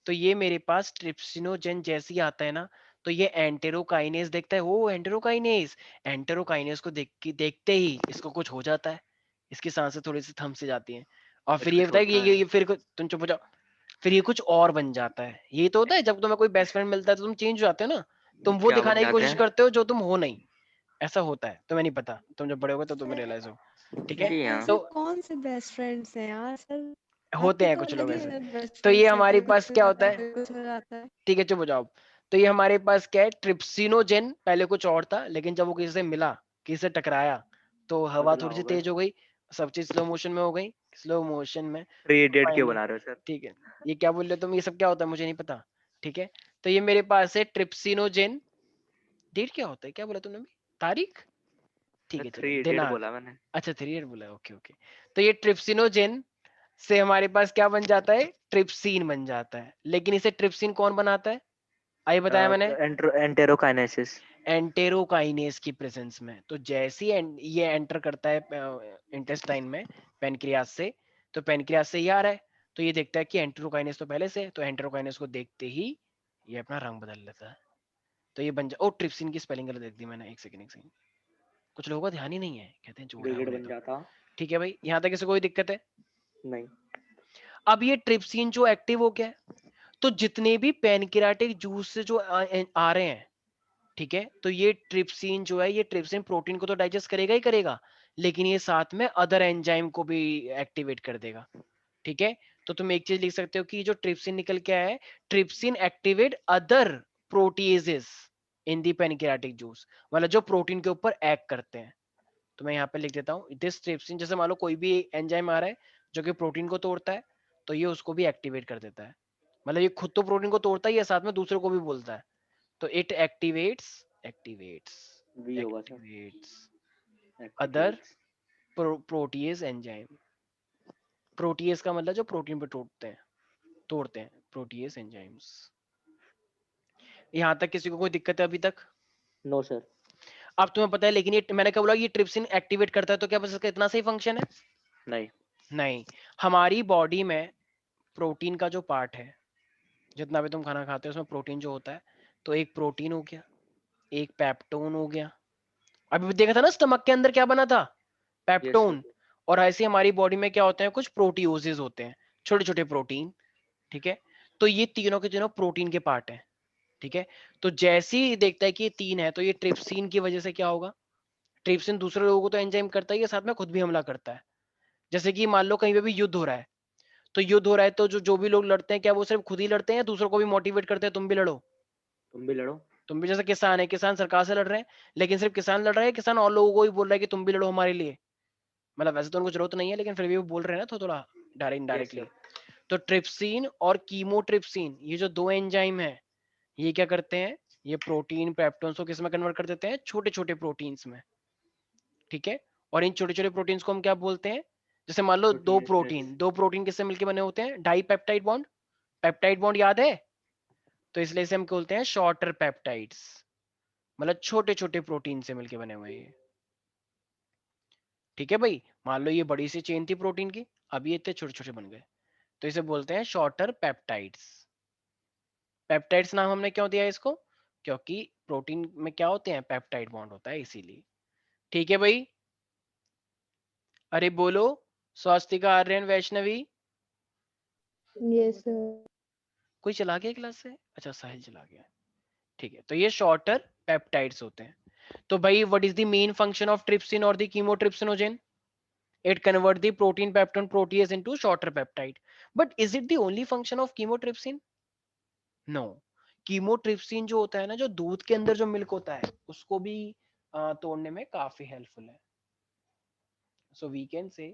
तो ये मेरे पास ट्रिप्सिनोजेन जैसे ही आता है ना, तो ये एंटेरोकाइनेस देखता है, वो एंटेरोकाइनेस, एंटेरोकाइनेस को देखते ही इसको कुछ हो जाता है, इसकी सांसें थोड़ी सी थम सी जाती हैं, और फिर ये बताया कि ये फिर तुम चुप हो जाओ, फिर ये कुछ और बन जाता है। ये तो होता है जब तुम्हें कोई बेस्ट फ्रेंड मिलता है तो तुम चेंज हो जाते हो ना, तुम वो क्या बन दिखाने की जाते कोशिश हैं? करते हो जो तुम हो नहीं, ऐसा होता है, तुम्हें नहीं पता, तुम जब बड़े होगे तो तुम्हें रियलाइज हो, ठीक है। जी हाँ। ऐसे तो कौन से बेस्ट फ्रेंड्स हैं यार सर? होते आपके हैं तो कुछ अलग लोग ही ऐसे। अलग बेस्ट तो ये फ्रेंड्स हैं, हमारे कोई पास कुछ हो क्या जाता होता है, है, कोई कुछ हो जाता है। ठीक है चुप हो जाओ। तो ये हमारे पास क्या है, ट्रिप्सिनोजेन पहले कुछ और था, लेकिन जब वो किसी से मिला, किसी से टकराया, तो हवा बदला थोड़ी सी होगा। तेज हो गई, सब चीज स्लो मोशन में हो गई, स्लो मोशन में 3 इडियट क्यों फाइनली, बना रहे हो सर? ठीक है। ये क्या बोल रहे हो तुम, ये सब क्या होता है मुझे नहीं पता, ठीक है। तो ये मेरे पास है ट्रिप्सिनोजेन, डेट क्या होता है, क्या बोला तुमने अभी, तारीख, ठीक सर है 3 चलो इडियट दिनांक, बोला मैंने। अच्छा 3 बोला, ओके ओके। तो ये ट्रिप्सिनोजेन से हमारे पास क्या बन जाता है, ट्रिप्सिन बन जाता है, लेकिन इसे ट्रिप्सिन कौन बनाता है, आइए बताया मैंने, एंटेरोकाइनेसिस। एंटेरोकाइनेस की प्रेजेंस में। तो जैसे ही ये एंटर करता है इंटेस्टाइन में पेनक्रियास से, तो पेनक्रियास से ये आ रहा है, तो ये देखता है कि एंटेरोकाइनेस तो पहले से, तो एंटेरोकाइनेस को देखते ही ये अपना रंग बदल लेता है, तो ये बन जा, ओ ट्रिप्सिन की स्पेलिंग गलत देख दी मैंने, एक सेकंड, कुछ लोगों का ध्यान ही नहीं है, कहते हैं जोड़ा है ब्रिगेड वो, नहीं बन तो जाता। ठीक है भाई, यहाँ तक किसी कोई दिक्कत है। नहीं। अब ये ट्रिप्सिन जो एक्टिव हो गया है, तो जितने भी पेनक्रियाटिक जूस से जो आ रहे हैं, ठीक है, तो ये ट्रिप्सिन जो है, ये ट्रिप्सिन प्रोटीन को तो डाइजेस्ट करेगा ही करेगा, लेकिन ये साथ में अदर एंजाइम को भी एक्टिवेट कर देगा, ठीक है। तो तुम एक चीज लिख सकते हो कि जो ट्रिप्सिन निकल के आया है, ट्रिप्सिन एक्टिवेट अदर प्रोटीएजेस इन दी पेनक्रियाटिक जूस, मतलब जो प्रोटीन के ऊपर एक्ट करते हैं। तो मैं यहाँ पे लिख देता हूँ, दिस ट्रिप्सिन, जैसे मान लो कोई भी एंजाइम आ रहा है जो कि प्रोटीन को तोड़ता है, तो ये उसको भी एक्टिवेट कर देता है, मतलब ये खुद तो प्रोटीन को तोड़ता ही है, साथ में दूसरों को भी बोलता है, तो इट एक्टिवेट्स वी होगा sir. Other activates. Protease enzyme, protease का मतलब जो प्रोटीन पे तोड़ते हैं प्रोटीएज एंजाइम्स। यहाँ तक किसी को कोई दिक्कत है अभी तक? No sir. अब तुम्हें पता है, लेकिन ये मैंने क्या बोला, ये ट्रिप्सिन एक्टिवेट करता है, तो क्या बस इसका इतना सही फंक्शन है? नहीं। नहीं, हमारी बॉडी में प्रोटीन का जो पार्ट है, जितना भी तुम खाना खाते हो उसमें प्रोटीन जो होता है, तो एक प्रोटीन हो गया, एक पेप्टोन हो गया, अभी देखा था ना स्टमक के अंदर क्या बना था, यस सर। पेप्टोन। और ऐसे हमारी बॉडी में क्या होते हैं, कुछ प्रोटियोजेस होते हैं, छोटे छोटे प्रोटीन, ठीक है। तो ये तीनों के तीनों प्रोटीन के पार्ट हैं, ठीक है। तो जैसे ही देखता है कि ये तीन है, तो ये ट्रिप्सिन की वजह से क्या होगा, ट्रिप्सिन दूसरे लोगों को तो एंजाइम करता ही है, साथ में खुद भी हमला करता है। जैसे कि मान लो कहीं पे भी युद्ध हो रहा है, तो युद्ध हो रहा है, तो जो जो भी लोग लड़ते हैं, क्या वो सिर्फ खुद ही लड़ते हैं या दूसरों को भी मोटिवेट करते हैं, तुम भी लड़ो, तुम भी लड़ो। तुम भी, जैसे किसान है, किसान सरकार से लड़ रहे हैं, लेकिन सिर्फ किसान लड़ रहे हैं, किसान और लोगों को भी बोल रहा है कि तुम भी लड़ो हमारे लिए, मतलब वैसे तो उनको जरूरत नहीं है, लेकिन फिर भी वो बोल रहे हैं ना, तो थोड़ा डायरेक्ट यस इनडायरेक्टली। सर। तो ट्रिप्सिन और कीमोट्रिप्सिन, ये जो दो एंजाइम है, ये क्या करते हैं, ये प्रोटीन पेप्टोन्स को किस में कन्वर्ट कर देते हैं, छोटे छोटे प्रोटीन्स में, ठीक है। और इन छोटे छोटे प्रोटीन्स को हम क्या बोलते हैं, जैसे मान लो दो प्रोटीन किससे मिलकर बने होते हैं, डाई पेप्टाइड बॉन्ड याद है, तो इसलिए इसे हम बोलते हैं शॉर्टर पेप्टाइड्स, मतलब छोटे छोटे प्रोटीन से मिलके बने हुए हैं, ठीक है भाई। मान लो ये बड़ी सी चेन थी प्रोटीन की, अब ये इतने छोटे छोटे बन गए, तो इसे बोलते हैं शॉर्टर पेप्टाइड्स। पेप्टाइड्स नाम हमने क्यों दिया इसको, क्योंकि प्रोटीन में क्या होते हैं, पेप्टाइड बॉन्ड होता है इसीलिए। ठीक है भाई, अरे बोलो, स्वास्तिका, आर्यन, वैष्णवी। Yes sir. कोई चला गया क्लास से? अच्छा साहिल चला गया, ठीक है। तो ये शॉर्टर पेप्टाइड्स होते हैं। तो भाई what is the main function of trypsin और the chymotrypsinogen? It convert the protein peptide protease into shorter peptide. But is it the only function of chymotrypsin? No. Chymotrypsin जो होता है ना, जो दूध के अंदर जो मिल्क होता है, उसको भी तोड़ने में काफी हेल्पफुल है. So we can say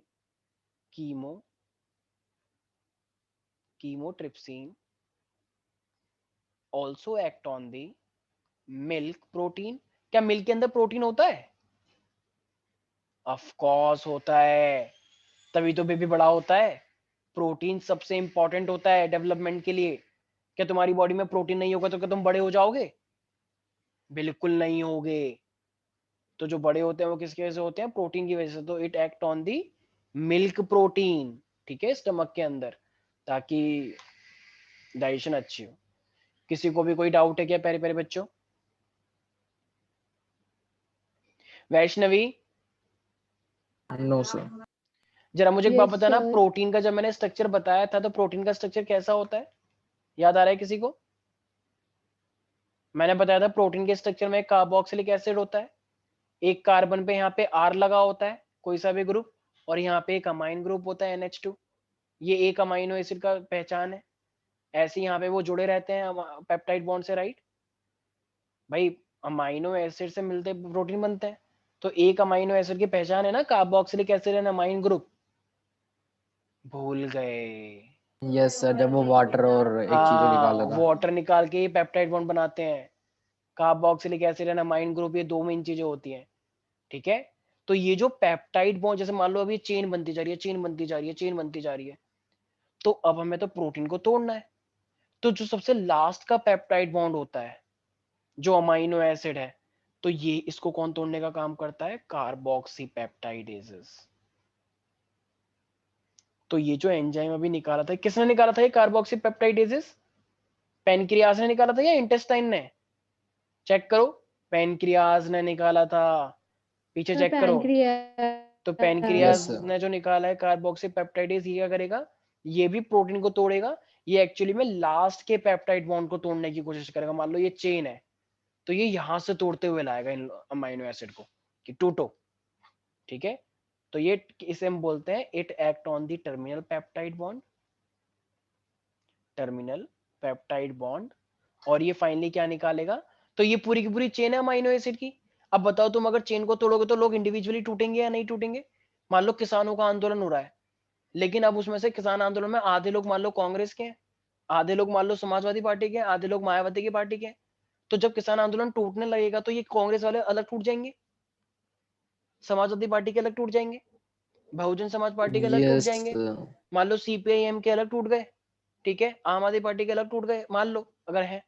chemotrypsin also act on the milk protein. क्या मिल्क के अंदर प्रोटीन होता है? ऑफ कोर्स होता है, तभी तो बेबी बड़ा होता है. प्रोटीन सबसे इंपॉर्टेंट होता है डेवलपमेंट के लिए. क्या तुम्हारी बॉडी में प्रोटीन नहीं होगा तो क्या तुम बड़े हो जाओगे? बिल्कुल नहीं होगे. तो जो बड़े होते हैं वो किसकी वजह से होते हैं? प्रोटीन की वजह से. तो it act on the milk protein, ठीक है, स्टमक के अंदर, ताकि डाइजेशन अच्छी हो. किसी को भी कोई डाउट है क्या प्यारे प्यारे बच्चों? Vaishnavi, no sir. जरा मुझे एक बात Yes, बताना, sir. प्रोटीन का जब मैंने स्ट्रक्चर बताया था तो प्रोटीन का स्ट्रक्चर कैसा होता है? याद आ रहा है किसी को? मैंने बताया था प्रोटीन के स्ट्रक्चर में कार्बोक्सिलिक एसिड होता है, एक कार्बन पे यहाँ पे आर लगा होता है, कोई सा भी ग्रुप, और यहाँ पे एक अमाइन ग्रुप होता है NH2. ये एक अमाइनो एसिड का पहचान है. ऐसे यहाँ पे वो जुड़े रहते हैं पेप्टाइड बॉन्ड से, राइट भाई? अमाइनो एसिड से मिलते प्रोटीन बनते हैं. तो एक अमाइनो एसिड की पहचान है ना, carboxylic acid and amine group. भूल गए? यस सर, जब वो वाटर और एक चीज को निकाला था। वाटर निकाल के पेप्टाइड बॉन्ड बनाते हैं. Carboxylic acid and amine group, ये दो मेन चीजें होती हैं, ठीक है. तो ये जो पेप्टाइड बॉन्ड, जैसे मान लो अभी चेन बनती जा रही है, चेन बनती जा रही है, चेन बनती जा रही है, तो अब हमें तो प्रोटीन को तोड़ना है. तो जो सबसे लास्ट का पेप्टाइड बॉन्ड होता है, जो अमाइनो एसिड है, तो ये इसको कौन तोड़ने का काम करता है? Carboxy peptidases. तो ये जो एंजाइम अभी निकाला था, किसने निकाला था ये कार्बोक्सी पेप्टाइडेजेस? पेनक्रियाज ने निकाला था या इंटेस्टाइन ने? चेक करो, पेनक्रियाज ने निकाला था. पीछे चेक करो. तो Yes, पेनक्रियाज sir. ने जो निकाला है कार्बोक्सी पेप्टाइडेज, ये क्या करेगा? ये भी प्रोटीन को तोड़ेगा. ये एक्चुअली में लास्ट के पेप्टाइड बॉन्ड को तोड़ने की कोशिश करेगा. मान लो ये चेन है, तो ये यहां से तोड़ते हुए लाएगा इन अमाइनो एसिड को कि टूटो, ठीक है. तो ये इसे हम बोलते हैं it act on the terminal peptide bond, terminal peptide bond. और ये फाइनली क्या निकालेगा? तो ये पूरी की पूरी चेन है अमाइनो एसिड की. अब बताओ, तुम अगर चेन को तोड़ोगे तो लोग इंडिविजुअली टूटेंगे या नहीं टूटेंगे? मान लो किसानों का आंदोलन हो रहा है, लेकिन अब उसमें से किसान आंदोलन में आधे लोग मान लो कांग्रेस के हैं, आधे लोग मान लो समाजवादी पार्टी के हैं, आधे लोग मायावती की पार्टी के हैं. तो जब किसान आंदोलन टूटने लगेगा तो ये कांग्रेस वाले अलग टूट जाएंगे, समाजवादी पार्टी के अलग टूट जाएंगे, बहुजन समाज पार्टी के अलग टूट Yes, जाएंगे, sir. मान लो CPIM के अलग टूट गए, ठीक है, आम आदमी पार्टी के अलग टूट गए, मान लो अगर है,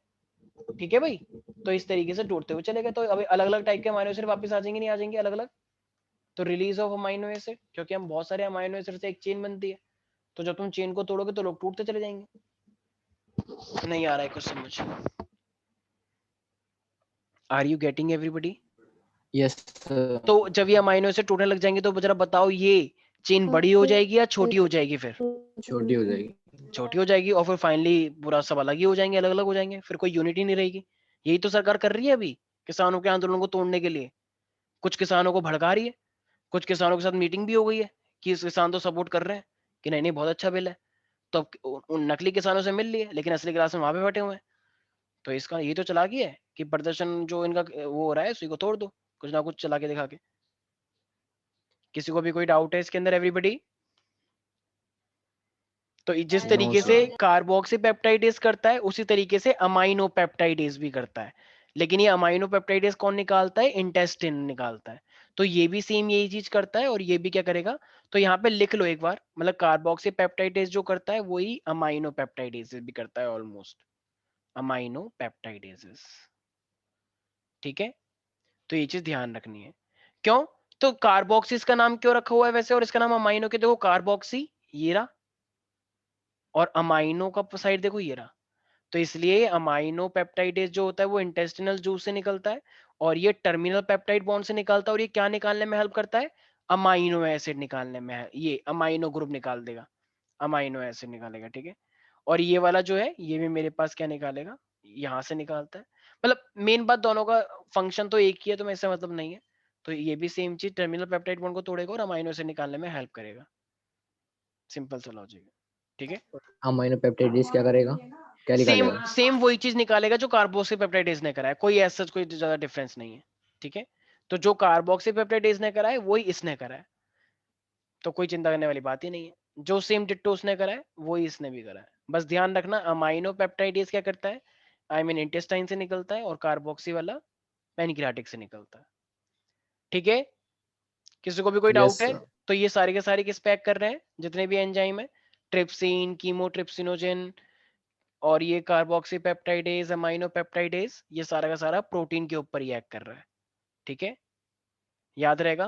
ठीक है भाई. तो इस तरीके से टूटते हुए चले गए. तो अभी अलग अलग टाइप के अमाइनो एसिड वापस आ जाएंगे, नहीं आ जाएंगे अलग अलग? तो रिलीज ऑफ अमाइनो एसिड, क्योंकि हम बहुत सारे अमाइनो एसिड से एक चेन बनती है, तो जब तुम चेन को तोड़ोगे तो लोग टूटते चले जाएंगे. नहीं आ रहा है कुछ समझ? Are you getting everybody? Yes, sir. तो जब ये अमाइनो एसिड टूटने लग जाएंगे तो जरा बताओ, ये चेन बड़ी हो जाएगी या छोटी हो जाएगी? फिर छोटी हो जाएगी। छोटी हो जाएगी, और फिर फाइनली पूरा सब अलग ही हो जाएंगे, अलग अलग हो जाएंगे, फिर कोई यूनिटी नहीं रहेगी. यही तो सरकार कर रही है अभी किसानों के आंदोलन को तोड़ने के लिए. कुछ किसानों को भड़का रही है, कुछ किसानों के साथ मीटिंग भी हो गई है कि इस किसान तो सपोर्ट कर रहे हैं कि नहीं नहीं बहुत अच्छा बिल है. तो अब उन नकली किसानों से मिल लिए, लेकिन असली क्लास में वहां पे बैठे हुए हैं. तो इसका ये तो चला गया है कि प्रदर्शन जो इनका वो हो रहा है, उसी को तोड़ दो, कुछ ना कुछ चला के दिखा के. किसी को भी कोई डाउट है इसके अंदर? एवरीबॉडी? तो जिस No, तरीके से sir. कार्बोक्सी पेप्टाइडेज करता है, उसी तरीके से अमाइनो पेप्टाइडेज भी करता है. लेकिन ये अमाइनो पेप्टाइडेज कौन निकालता है? इंटेस्टिन निकालता है. तो ये भी सेम यही चीज करता है, और ये भी क्या करेगा? तो यहाँ पे लिख लो एक बार, मतलब कार्बोक्सी पेप्टाइडेज जो करता है वही अमाइनो पेप्टाइडेज भी करता है ऑलमोस्ट. अमाइनो पेप्टाइडेजेस, ठीक है. तो ये चीज ध्यान रखनी है. क्यों? तो कार्बोक्सी इसका नाम क्यों रखा हुआ है वैसे, और इसका नाम अमाइनो? के देखो कार्बोक्सी ये रहा, और अमाइनो का साइड देखो ये रहा. तो इसलिए अमाइनो पेप्टाइडेज जो होता है वो इंटेस्टिनल जूस से निकलता है, और ये टर्मिनल पेप्टाइड बॉन्ड से निकालता है, और ये क्या निकालने में हेल्प करता है, अमाइनो एसिड निकालने में, ये अमाइनो ग्रुप निकाल देगा, अमाइनो एसिड निकालेगा, ठीक है। और ये वाला जो है ये भी मेरे पास क्या निकालेगा, यहाँ से निकालता है। मतलब मेन बात दोनों का फंक्शन तो एक ही है, तो मैं इससे मतलब नहीं है, तो ये भी सेम चीज टर्मिनल पेप्टाइड बॉन्ड को तोड़ेगा और अमाइनो एसिड निकालने में हेल्प करेगा। सिंपल सा लॉजिक है, ठीक है। अमाइनो पेप्टाइडेज क्या करेगा, क्या सेम निकालेगा? सेम वही चीज निकालेगा जो कार्बोक्सी पेप्टाइडेज ने करा है, कोई ऐसा कोई ज्यादा डिफरेंस नहीं है, ठीक है। तो जो कार्बोक्सी पेप्टाइडेज ने करा है वही इसने करा है, तो कोई चिंता करने वाली बात ही नहीं है। जो सेम डिट्टो उसने करा है वही इसने भी करा है। बस ध्यान रखना अमाइनो पेप्टाइडेज क्या करता है, आई मीन इंटेस्टाइन से निकलता है, और कार्बोक्सी वाला पैनक्रियाटिक से निकलता है, ठीक है। किसी को भी कोई डाउट यस है तो ये सारे के सारे किस पैक कर रहे हैं, जितने भी एंजाइम है, ट्रिप्सिन, कीमोट्रिप्सिनोजेन, और ये कार्बोक्सी पेप्टाइडेज, अमाइनो पेप्टाइडेज, ये सारा का सारा प्रोटीन के ऊपर ही एक्ट कर रहा है, ठीक है। याद रहेगा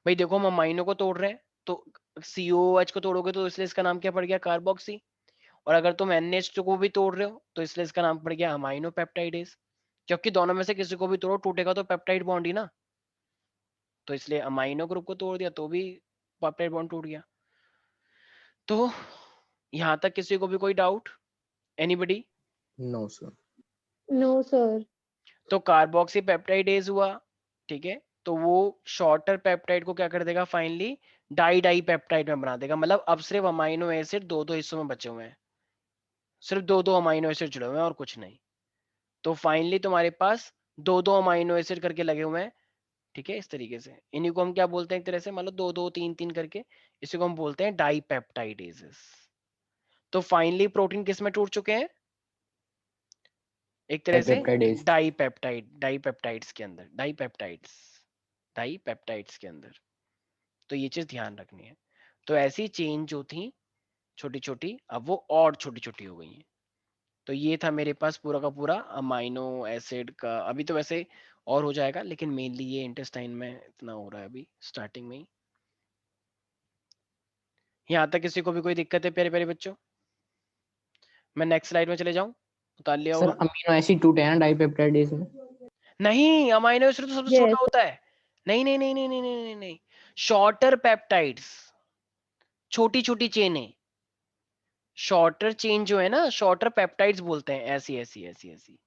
भाई। देखो हम अमाइनो को तोड़ रहे हैं, तो COOH को तोड़ोगे तो इसलिए इसका नाम क्या पड़ गया, कार्बोक्सी। और अगर तुम NH2 को भी तोड़ रहे हो तो इसलिए इसका नाम पड़ गया अमाइनो पेप्टाइडेज, क्योंकि दोनों में से किसी को भी तोड़ो टूटेगा तो पेप्टाइड बॉन्ड ही ना, तो इसलिए अमाइनो ग्रुप को तोड़ दिया तो भी पेप्टाइड बॉन्ड टूट गया। तो यहां तक किसी को भी कोई doubt, anybody? No sir. No sir. तो कार्बोक्सी पेप्टाइडेज हुआ, ठीक है। तो वो शॉर्टर पेप्टाइड को क्या कर देगा, फाइनली डाई डाई पेप्टाइड में बना देगा। मतलब अब सिर्फ अमाइनो एसिड दो दो हिस्सों में बचे हुए हैं, सिर्फ दो दो अमाइनो एसिड जुड़े हुए हैं और कुछ नहीं। तो फाइनली तुम्हारे पास दो दो अमाइनो एसिड करके लगे हुए हैं, ठीक है। इस तरीके से इन्हीं को हम क्या बोलते हैं, एक तरह से मान लो दो दो तीन तीन करके, इसी को हम बोलते हैं डाईपेप्टाइडेजेस। तो फाइनली प्रोटीन किस में टूट चुके हैं, एक तरह से डाईपेप्टाइडेज। डाईपेप्टाइड्स के अंदर, डाईपेप्टाइड्स के अंदर। तो ये चीज ध्यान रखनी है। तो ऐसी चेंज जो थी छोटी छोटी, अब वो और छोटी छोटी हो गई हैं। तो ये था मेरे पास पूरा का पूरा अमाइनो एसिड का। अभी तो वैसे और हो जाएगा, लेकिन मेनली ये इंटेस्टाइन में इतना हो रहा है अभी स्टार्टिंग में ही। यहाँ तक किसी को भी कोई दिक्कत है प्यारे प्यारे बच्चों? मैं नेक्स्ट स्लाइड में चले जाऊं, उतार लिया सर होगा। अमीनो एसिड टूटे हैं ना डाईपेप्टाइडेज में? नहीं, अमाइनो एसिड तो सबसे छोटा यस। होता है। नहीं नहीं नहीं नहीं नहीं नहीं नहीं नहीं, शॉर्टर पेप्टाइड्स, छोटी छोटी चेनें, शॉर्टर चेन जो है ना, शॉर्टर पेप्टाइड्स बोलते हैं, ऐसी ऐसी ऐसी ऐसी।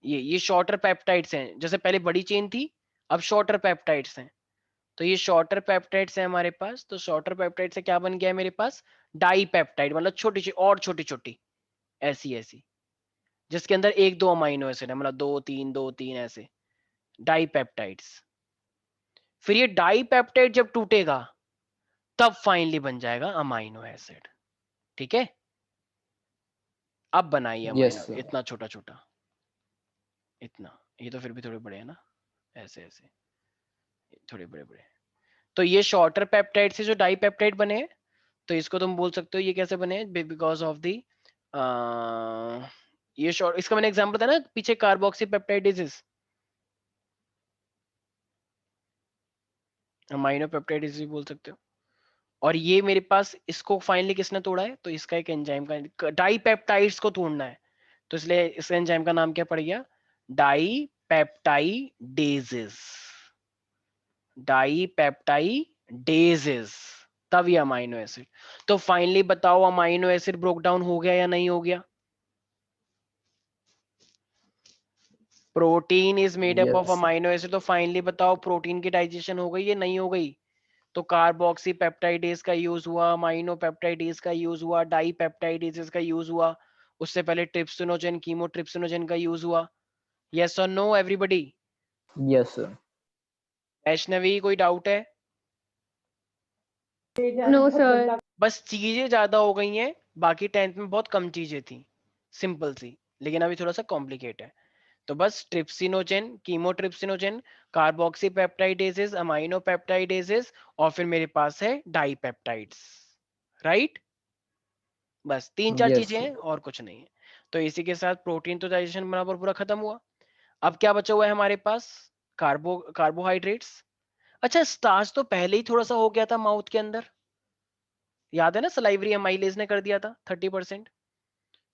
ये शॉर्टर पेप्टाइड्स हैं, जैसे पहले बड़ी चेन थी अब शॉर्टर पेप्टाइड्स हैं। तो ये शॉर्टर पेप्टाइड्स है हमारे पास। तो शॉर्टर पेप्टाइड से क्या बन गया है मेरे पास, डाई पेप्टाइड, मतलब छोटी और छोटी छोटी ऐसी ऐसी, जिसके अंदर एक दो अमाइनो एसिड है, मतलब दो तीन ऐसे डाई पेप्टाइड्स। फिर ये डाई पेप्टाइड जब टूटेगा तब फाइनली बन जाएगा अमाइनो एसिड, ठीक है। अब बनाइए यस अमाइनो, सर। इतना छोटा छोटा, इतना, ये तो फिर भी थोड़े बड़े हैं ना, ऐसे ऐसे थोड़े बड़े बड़े। तो ये शॉर्टर पेप्टाइड से जो डाई पेप्टाइड बने हैं, तो इसको तुम बोल सकते हो ये कैसे बने हैं, बिकॉज ऑफ दी ये शॉर्ट, इसका मैंने एग्जांपल था ना पीछे, कार्बोक्सी पेप्टाइडेजेस, अमाइनो पेप्टाइडेज भी बोल सकते हो। और ये मेरे पास इसको फाइनली किसने तोड़ा है, तो इसका एक एंजाइम का, डाई पेप्टाइड्स को तोड़ना है, तो इसलिए इस एंजाइम का नाम क्या पड़ गया, डाई पेप्टाइडेजेस, डाई पेप्टाइडेजेस, तब ये अमाइनो एसिड। तो फाइनली बताओ अमाइनो एसिड ब्रोक डाउन हो गया या नहीं हो गया? Protein is made up of yes amino acid, तो फाइनली बताओ प्रोटीन की डाइजेशन हो गई या नहीं हो गई? तो कार्बोक्सी पेप्टाइडेज का यूज हुआ, अमाइनो पेप्टाइडेज का यूज हुआ, डाई पेप्टाइडेज का यूज हुआ, उससे पहले ट्रिप्सिनोजेन, कीमोट्रिप्सिनोजेन का यूज हुआ। यस और no everybody? Yes sir. Vaishnavi कोई डाउट है? No sir. बस चीजें ज्यादा हो गई हैं, बाकी 10th में बहुत कम चीजें थी, सिंपल सी, लेकिन अभी थोड़ा सा कॉम्प्लिकेट है। तो बस trypsinogen, chymotrypsinogen, carboxy peptidases, amino peptidases, और फिर मेरे पास है डाई पेप्टाइड्स, राइट। बस तीन चार यस चीजें हैं सर। और कुछ नहीं है। तो इसी के साथ प्रोटीन तो डाइजेशन बराबर पूरा खत्म हुआ। अब क्या बचा हुआ है हमारे पास, कार्बोहाइड्रेट्स। अच्छा, स्टार्च तो पहले ही थोड़ा सा हो गया था माउथ के अंदर, याद है ना, सलाइवरी अमाइलेज ने कर दिया था 30%।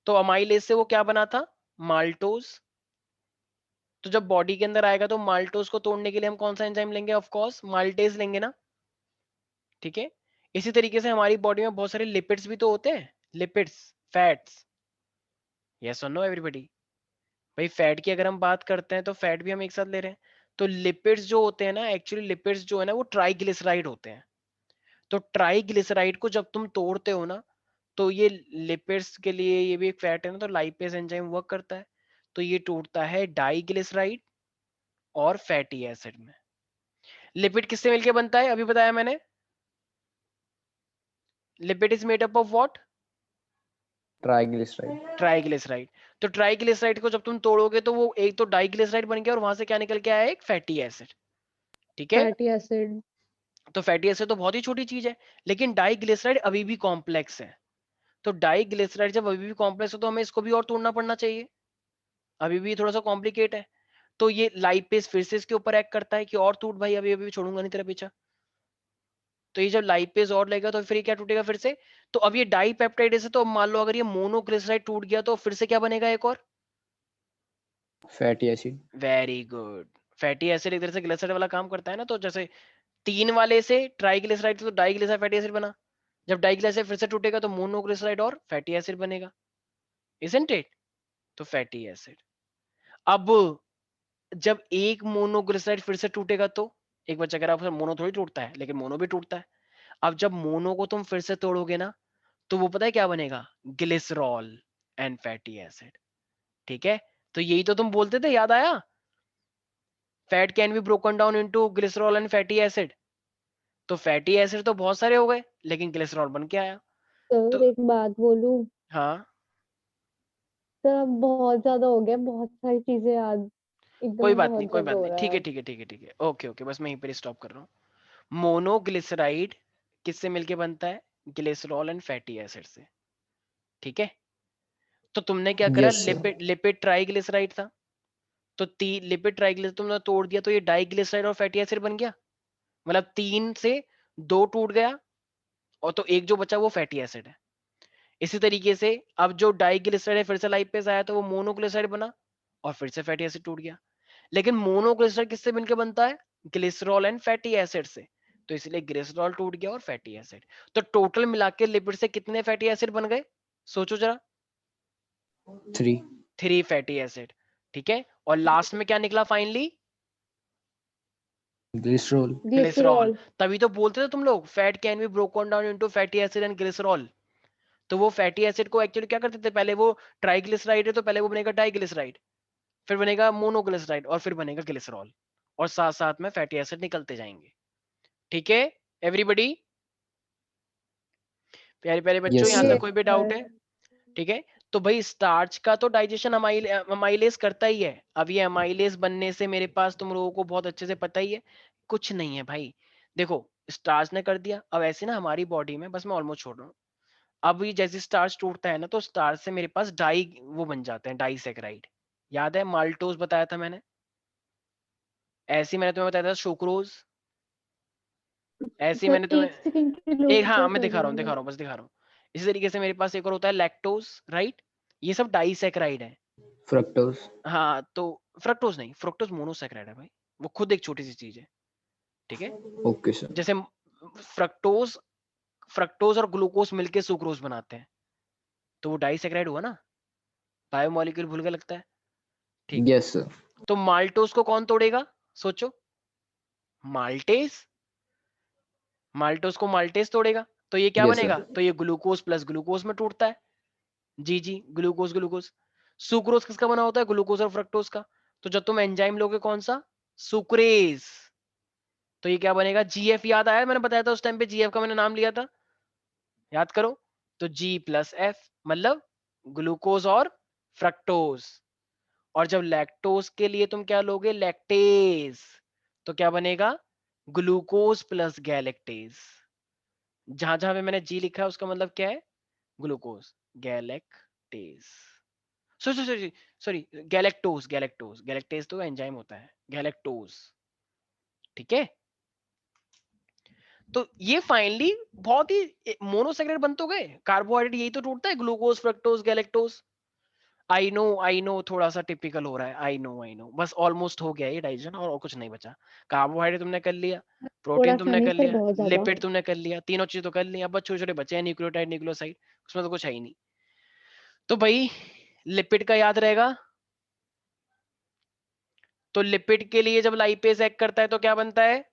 तो अमाइलेज से वो क्या बना था, माल्टोज, तो जब बॉडी के अंदर आएगा तो माल्टोज को तोड़ने के लिए हम कौन सा एंजाइम लेंगे? ऑफ कोर्स माल्टेज लेंगे ना, ठीक है। इसी तरीके से हमारी बॉडी में बहुत सारे लिपिड्स भी तो होते हैं, लिपिड्स, फैट्स। यस और नो एवरीबॉडी? भाई फैट की अगर हम बात करते हैं तो फैट भी हम एक साथ ले रहे हैं। तो लिपिड्स जो होते हैं ना, एक्चुअली लिपिड्स जो है ना वो ट्राइग्लिसराइड होते हैं। तो ट्राइग्लिसराइड को जब तुम तोड़ते हो ना, तो ये लिपिड्स के लिए ये भी एक फैट है ना, तो लाइपेज एंजाइम वर्क करता है, तो ये टूटता है डाइग्लिसराइड और फैटी एसिड में। लिपिड किससे मिलके बनता है? अभी बताया मैंने, lipid is made up of what? Triglyceride. Triglyceride. तो ट्राइग्लिसराइड को जब तुम तोड़ोगे तो वो एक तो डाइग्लिसराइड बन गया और वहां से क्या निकल के आया? एक फैटी एसिड, ठीक है। Fatty acid. तो फैटी एसिड तो बहुत ही छोटी चीज है, लेकिन डाइग्लिसराइड अभी भी कॉम्प्लेक्स है। तो डाइग्लिसराइड जब अभी भी कॉम्प्लेक्स है तो हमें इसको भी और तोड़ना पड़ना चाहिए, अभी भी थोड़ा सा कॉम्प्लिकेट है। तो ये लाइपेज फिर से इसके ऊपर एक्ट करता है कि और टूट भाई, अभी अभी छोड़ूंगा नहीं तेरा पीछा। तो ये जब लाइपेज और लेगा तो फिर ये क्या टूटेगा फिर से? तो अब ये डाइपेप्टाइड है, तो मान लो अगर ये मोनोग्लिसराइड टूट गया तो फिर से क्या बनेगा? एक और fatty acid. Very good. Fatty acid एक तरह से ग्लिसराइड वाला काम करता है ना, तो जैसे 3 वाले से ट्राइग्लिसराइड तो डाइग्लिसराइड फैटी एसिड बना, जब डाइग्लिसराइड फिर से टूटेगा तो मोनोग्लिसराइड और फैटी एसिड बनेगा, इजंट इट? तो फैटी एसिड। अब जब एक मोनोग्लिसराइड फिर से टूटेगा तो एक बच्चा कह रहा है मोनो थोड़ी टूटता है, लेकिन मोनो भी टूटता है। अब जब मोनो को तुम फिर से तोड़ोगे ना, तो वो पता है क्या बनेगा? ग्लिसरॉल एंड फैटी एसिड, ठीक है। तो यही तो तुम बोलते थे, याद आया? Fat can be broken down into glycerol and fatty acid. तो फैटी एसिड तो बहुत सारे हो गए, लेकिन ग्लिसरॉल बन के आया। सर तो एक बात बोलूं? हाँ, सर अब बहुत ज्यादा हो गया, बहुत सारी चीजें याद, कोई एकदम बात बहुत नहीं, कोई ज्यादा बात हो नहीं, रहा ठीक है है। ठीक है ठीक है ठीक है, ओके ओके, बस मैं यहीं पर स्टॉप कर रहा हूँ। मोनोग्लिसराइड किससे मिलके बनता है? ग्लिसरॉल एंड फैटी एसिड से, ठीक है। तो तुमने क्या करा? Yes sir. Lipid lipid triglyceride था, तो लिपिड ट्राइग्लिसराइड तुमने तोड़ दिया तो ये डाइग्लिसराइड और फैटी एसिड बन गया। मतलब 3 से 2 टूट गया और तो एक जो बचा वो फैटी एसिड है। इसी तरीके से अब जो डाइग्लिसराइड है फिर से लाइपेज आया तो वो मोनोग्लिसराइड बना और फिर से फैटी एसिड टूट गया। लेकिन मोनोग्लिसराइड किससे मिलकर बनता है? ग्लिसरॉल एंड फैटी एसिड से, तो इसलिए ग्लिसरॉल टूट गया और फैटी एसिड। तो टोटल मिला के लिपिड से कितने फैटी एसिड बन गए? सोचो जरा। 3। 3 फैटी एसिड, ठीक है। और लास्ट में क्या निकला फाइनली? ग्लिसरॉल। ग्लिसरॉल। ग्लिसरॉल। तभी तो बोलते थे तुम लोग fat can be broken down into fatty acid and glycerol. तो वो फैटी एसिड को एक्चुअली क्या करते थे? पहले वो ट्राइग्लिसराइड है तो पहले वो बनेगा डाइग्लिसराइड, फिर बनेगा मोनोग्लिसराइड और फिर बनेगा ग्लिसरॉल, और साथ साथ में फैटी एसिड निकलते जाएंगे, ठीक है एवरीबॉडी? प्यारे प्यारे बच्चों, यस यहाँ तक ये सर। कोई भी डाउट है? ठीक है। तो भाई स्टार्च का तो डाइजेशन अमाइलेज करता ही है। अब ये अमाइलेज बनने से मेरे पास तुम लोगों को बहुत अच्छे से पता ही है कुछ नहीं है भाई। देखो स्टार्च ने कर दिया, अब ऐसे ना हमारी बॉडी में, बस मैं ऑलमोस्ट छोड़ रहा हूँ। अब ये जैसे स्टार्च टूटता है ना तो स्टार्च से मेरे पास डाई वो बन जाते हैं, डाइसेक्राइड। याद है माल्टोज बताया था मैंने, ऐसे ही मैंने तुम्हें बताया था सुक्रोज, ऐसे ही सर मैंने एक तुम्हें सेकंड की एक, हाँ लोग मैं कर दिखा रहा रहा हूँ हूँ। बस दिखा रहा हूँ। इसी तरीके से मेरे पास एक और होता है लैक्टोज, राइट? ये सब डाइसेक्राइड है। फ्रक्टोज। हाँ तो फ्रक्टोज नहीं, फ्रक्टोज मोनोसैकेराइड है भाई, वो खुद एक छोटी सी चीज है, ठीक है। Okay sir. जैसे फ्रक्टोज फ्रक्टोज और ग्लूकोज मिलके सुक्रोज बनाते हैं, तो वो डाइसैकेराइड हुआ ना, बायोमोलिक्यूल भूल के लगता है, ठीक है। Yes sir. तो माल्टोज को कौन तोड़ेगा? सोचो, माल्टेज, माल्टोज को माल्टेज तोड़ेगा, तो ये क्या यस बनेगा? सर। तो ये ग्लूकोज प्लस ग्लूकोज में टूटता है, जी जी, ग्लूकोज ग्लूकोज। सुक्रोज किसका बना होता है? ग्लूकोज और फ्रक्टोज का। तो जब तुम एंजाइम लोगे कौन सा? सुक्रेज, तो ये क्या बनेगा? जीएफ। याद आया? मैंने बताया था उस टाइम पे जीएफ का मैंने नाम लिया था, याद करो। तो जी प्लस एफ मतलब ग्लूकोज और फ्रक्टोज। और जब लैक्टोज के लिए तुम क्या लोगे? लैक्टेज, तो क्या बनेगा? Glucose plus galactase. जहां जहां पे मैंने जी लिखा है उसका मतलब क्या है? Glucose, galactase, sorry sorry sorry, galactose, galactose, galactase तो एंजाइम होता है, गैलेक्टोज, ठीक है। तो ये फाइनली बहुत ही मोनोसैकेराइड बन तो गए, कार्बोहाइड्रेट यही तो टूटता है, glucose fructose galactose. I know थोड़ा सा टिपिकल हो रहा है, आई नो, बस ऑलमोस्ट हो गया ये डाइजेशन, और कुछ नहीं बचा। कार्बोहाइड्रेट तुमने कर लिया, थोड़ा प्रोटीन सा तुमने नहीं कर सर, लिया, बहुत ज्यादा। लिपिड तुमने कर लिया, तीनों चीज तो कर ली। अब बस छोटे छोटे बचे हैं, न्यूक्लियोटाइड न्यूक्लियोसाइड, उसमें तो कुछ है ही नहीं। तो भाई लिपिड का याद रहेगा, तो लिपिड के लिए जब लाइपेज एक्ट करता है तो क्या बनता है,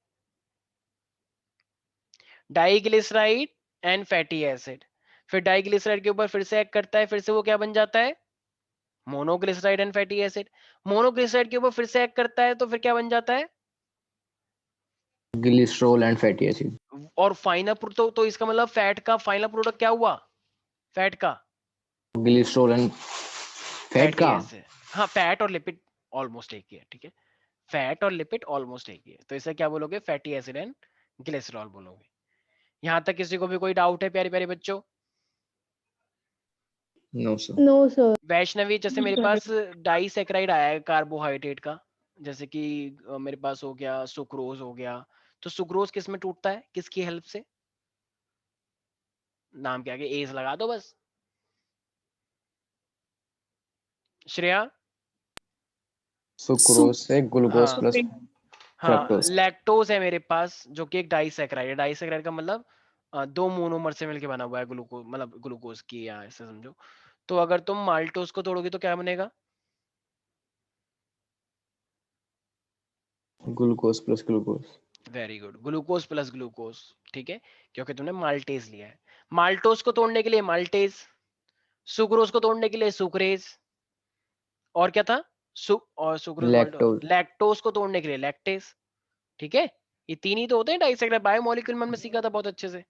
डाइग्लिसराइड एंड फैटी एसिड। फिर डाइग्लिसराइड के ऊपर फिर से एक्ट करता है, फिर से वो क्या बन जाता है, monoglyceride and fatty acid. Monoglyceride के ऊपर फिर से एक्ट करता है तो फिर क्या बन जाता है, ग्लिसरॉल एंड फैटी एसिड। और फाइनल तो इसका मतलब फैट का फाइनल प्रोडक्ट क्या हुआ, फैट का ग्लिसरॉल एंड फैट फैटी का। एसिड। हाँ, फैट और लिपिड ऑलमोस्ट एक ही है, ठीक है, फैट और लिपिड ऑलमोस्ट एक ही है, तो इसे क्या बोलोगे, फैटी एसिड एंड ग्लिसरॉल बोलोगे। यहां तक किसी को भी कोई डाउट है प्यारे प्यारे बच्चों? No sir. No sir. Vaishnavi, जैसे मेरे पास डाइसैकेराइड आया है कार्बोहाइड्रेट का, जैसे कि मेरे पास हो गया सुक्रोज हो गया, तो सुक्रोज किस में टूटता है, किसकी हेल्प से, नाम के आगे एज लगा दो बस। श्रेया? सुक्रोज से ग्लूकोज हाँ प्लस हाँ, फ्रक्टोज। लैक्टोज है मेरे पास, जो कि एक डाइसैकेराइड है। डाइसैकेराइड का मतलब दो मोनोमर से मिलके बना हुआ है ग्लूकोज, मतलब ग्लूकोज की, या ऐसे समझो। तो अगर तुम माल्टोज को तोड़ोगे तो क्या बनेगा, glucose plus glucose. Very good, glucose plus glucose, ठीक है, क्योंकि तुमने माल्टेज लिया है। माल्टोज को तोड़ने के लिए माल्टेज, सुक्रोज को तोड़ने के लिए सुक्रेज, और क्या था, और सुक्रोज माल्टोज, लैक्टोज। लैक्टोज को तोड़ने के लिए लैक्टेज, ठीक है। ये तीन ही तो होते हैं डाइसैकेराइड, बायोमोलिक्यूल में हमने सीखा था बहुत अच्छे से,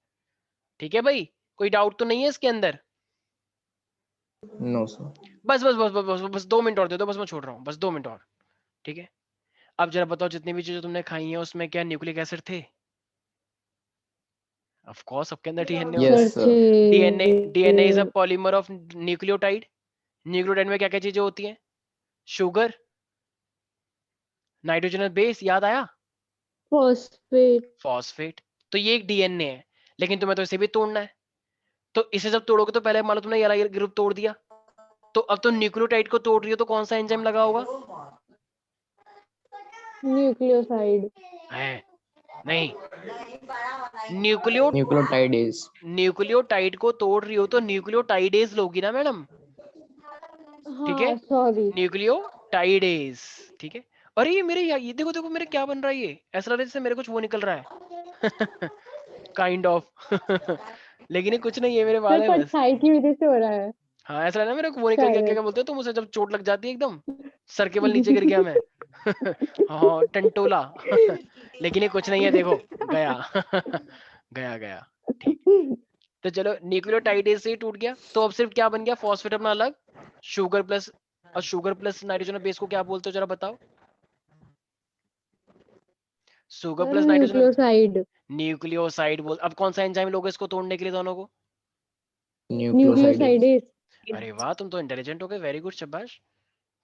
ठीक है भाई, कोई डाउट तो नहीं है इसके अंदर? No sir. बस बस बस बस बस बस 2 मिनट और दे दो, बस मैं छोड़ रहा हूँ, बस 2 मिनट और, ठीक है। अब जरा बताओ, जितनी भी चीजें तुमने खाई हैं उसमें क्या न्यूक्लिक एसिड थे? ऑफ कोर्स सबके अंदर डीएनए होता है। Yes sir sir. DNA DNA is a थे। Polymer of nucleotide. न्यूक्लियोटाइड में क्या क्या चीजें होती हैं, शुगर, नाइट्रोजनस बेस, याद आया, फॉस्फेट। फॉस्फेट। तो ये एक डीएनए है, लेकिन तुम्हें तो इसे भी तोड़ना है। तो इसे जब तोड़ोगे तो पहले मान लो तुमने ये ग्रुप तोड़ दिया, तो अब तो न्यूक्लियोटाइड को तोड़ रही हो, तो कौन सा एंजाइम लगा होगा, न्यूक्लियोसाइड। है नहीं, न्यूक्लियो न्यूक्लियोटाइडेज। न्यूक्लियोटाइड को तोड़ रही हो तो न्यूक्लियोटाइडेज लोगी ना मैडम, ठीक है, हाँ सॉरी। न्यूक्लियोटाइडेज, ठीक है। अरे ये मेरे, ये देखो देखो मेरे क्या बन रहा है, ये ऐसा लग रहा है जैसे मेरे कुछ वो निकल रहा है काइंड ऑफ लेकिन ये कुछ नहीं है, मेरे बाल सर है बस। परछाई की वजह से हो रहा है हाँ ऐसा लग रहा है मेरे को वो निकल गया, क्या शायद। क्या बोलते हो तुम उसे, जब चोट लग जाती है एकदम, सर के बल नीचे गिर गया मैं हाँ टंटोला लेकिन ये कुछ नहीं है, देखो गया गया गया, ठीक। तो चलो न्यूक्लियोटाइडेज से ही टूट गया, तो अब सिर्फ क्या बन गया, फॉस्फेट अपना अलग, शुगर प्लस, और शुगर प्लस नाइट्रोजन बेस को क्या बोलते हो जरा बताओ, sugar sir plus nitrogen, nucleoside. Nucleoside बोल। अब कौन सा एंजाइम लोगे इसको तोड़ने के लिए दोनों को, न्यूक्लियोसाइडेज। न्यूक्लियोसाइडेज। अरे वाह तुम तो इंटेलिजेंट हो गए, वेरी गुड, शाबाश,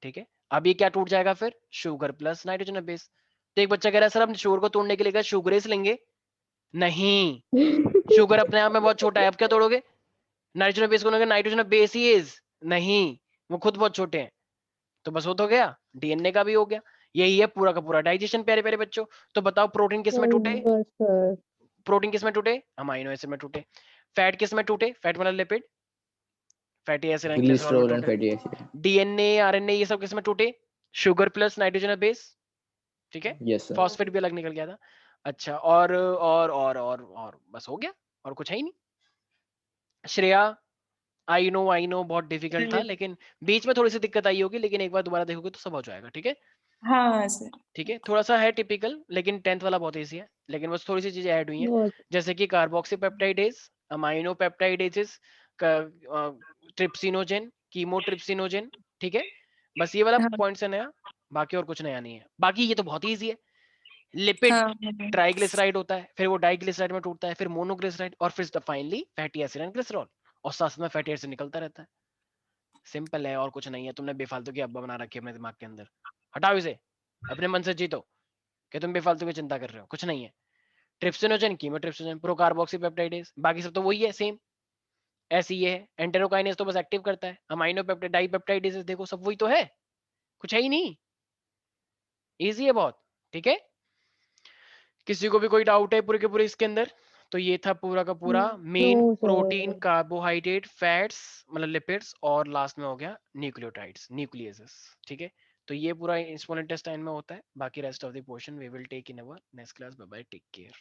ठीक है। अब ये क्या टूट जाएगा फिर, शुगर प्लस नाइट्रोजन बेस। तो एक बच्चा कह रहा है सर हम शुगर को तोड़ने के लिए क्या शुगरेस लेंगे, नहीं, शुगर अपने आप में बहुत छोटा है, अब क्या तोड़ोगे, नाइट्रोजन बेस को लेंगे, नाइट्रोजन बेस ही इज, नहीं, वो खुद बहुत छोटे हैं, तो बस वो तो गया, डीएनए का भी हो गया। यही है पूरा का पूरा डाइजेशन प्यारे प्यारे बच्चों। तो बताओ प्रोटीन किस में टूटे, बस सर। प्रोटीन किस में टूटे, अमाइनो एसिड में टूटे। फैट किस में टूटे, फैट मतलब lipid, fatty acid and glycerol में ग्लिसरॉल एंड टूटे। Fatty acid. डीएनए आरएनए ये सब किस में टूटे, शुगर प्लस नाइट्रोजन बेस, ठीक है, यस सर। फॉस्फेट भी अलग निकल गया था। अच्छा, और बस हो गया, और कुछ है ही नहीं। श्रेया, आई नो बहुत डिफिकल्ट था, लेकिन बीच में थोड़ी सी दिक्कत आई होगी, लेकिन एक बार दोबारा देखोगे तो सब हो जाएगा, ठीक है। हाँ सर। ठीक है, थोड़ा सा है टिपिकल, लेकिन 10th वाला बहुत ईजी है, लेकिन बस थोड़ी सी चीजें ऐड हुई हैं, बहुत। जैसे कि carboxypeptidase, amino peptidases, trypsinogen, chymotrypsinogen, ठीक है। बस ये वाला हाँ पॉइंट है नया, बाकी और कुछ नया नहीं है, बाकी ये तो बहुत ईजी है। लिपिड हाँ ट्राइग्लिसराइड होता है, फिर वो डाइग्लिसराइड में टूटता है, फिर मोनोग्लिसराइड, और फिर finally fatty acid and glycerol, और साथ में फैटी एसिड निकलता रहता है। सिंपल है, और कुछ नहीं है। तुमने बेफालतू की अब्बा बना रखी है अपने दिमाग के अंदर, हटाओ इसे, अपने मन से जीतो कि तुम बेफालतू की चिंता कर रहे हो, कुछ नहीं है। ट्रिप्सिनोजेन, कीमोट्रिप्सिनोजेन, प्रोकार्बोक्सीपेप्टाइडेज, बाकी सब तो वही है सेम। ऐसी ये है। एंटेरोकाइनेज तो बस एक्टिव करता है। अमाइनो पेप्टाइड, डाइपेप्टाइडेज देखो सब वही तो है, कुछ है ही नहीं, इजी है बहुत। ठीक है, किसी को भी कोई डाउट है पूरे के पूरे इसके अंदर? तो ये था पूरा का पूरा main No, sir. Protein, carbohydrate, fats मतलब लिपिड्स, और लास्ट में हो गया न्यूक्लियोटाइड्स, न्यूक्लियसेस। ठीक है, तो ये पूरा स्मॉल इंटेस्टाइन में होता है। बाकी rest of the portion we will take in our next class. Bye bye, take care.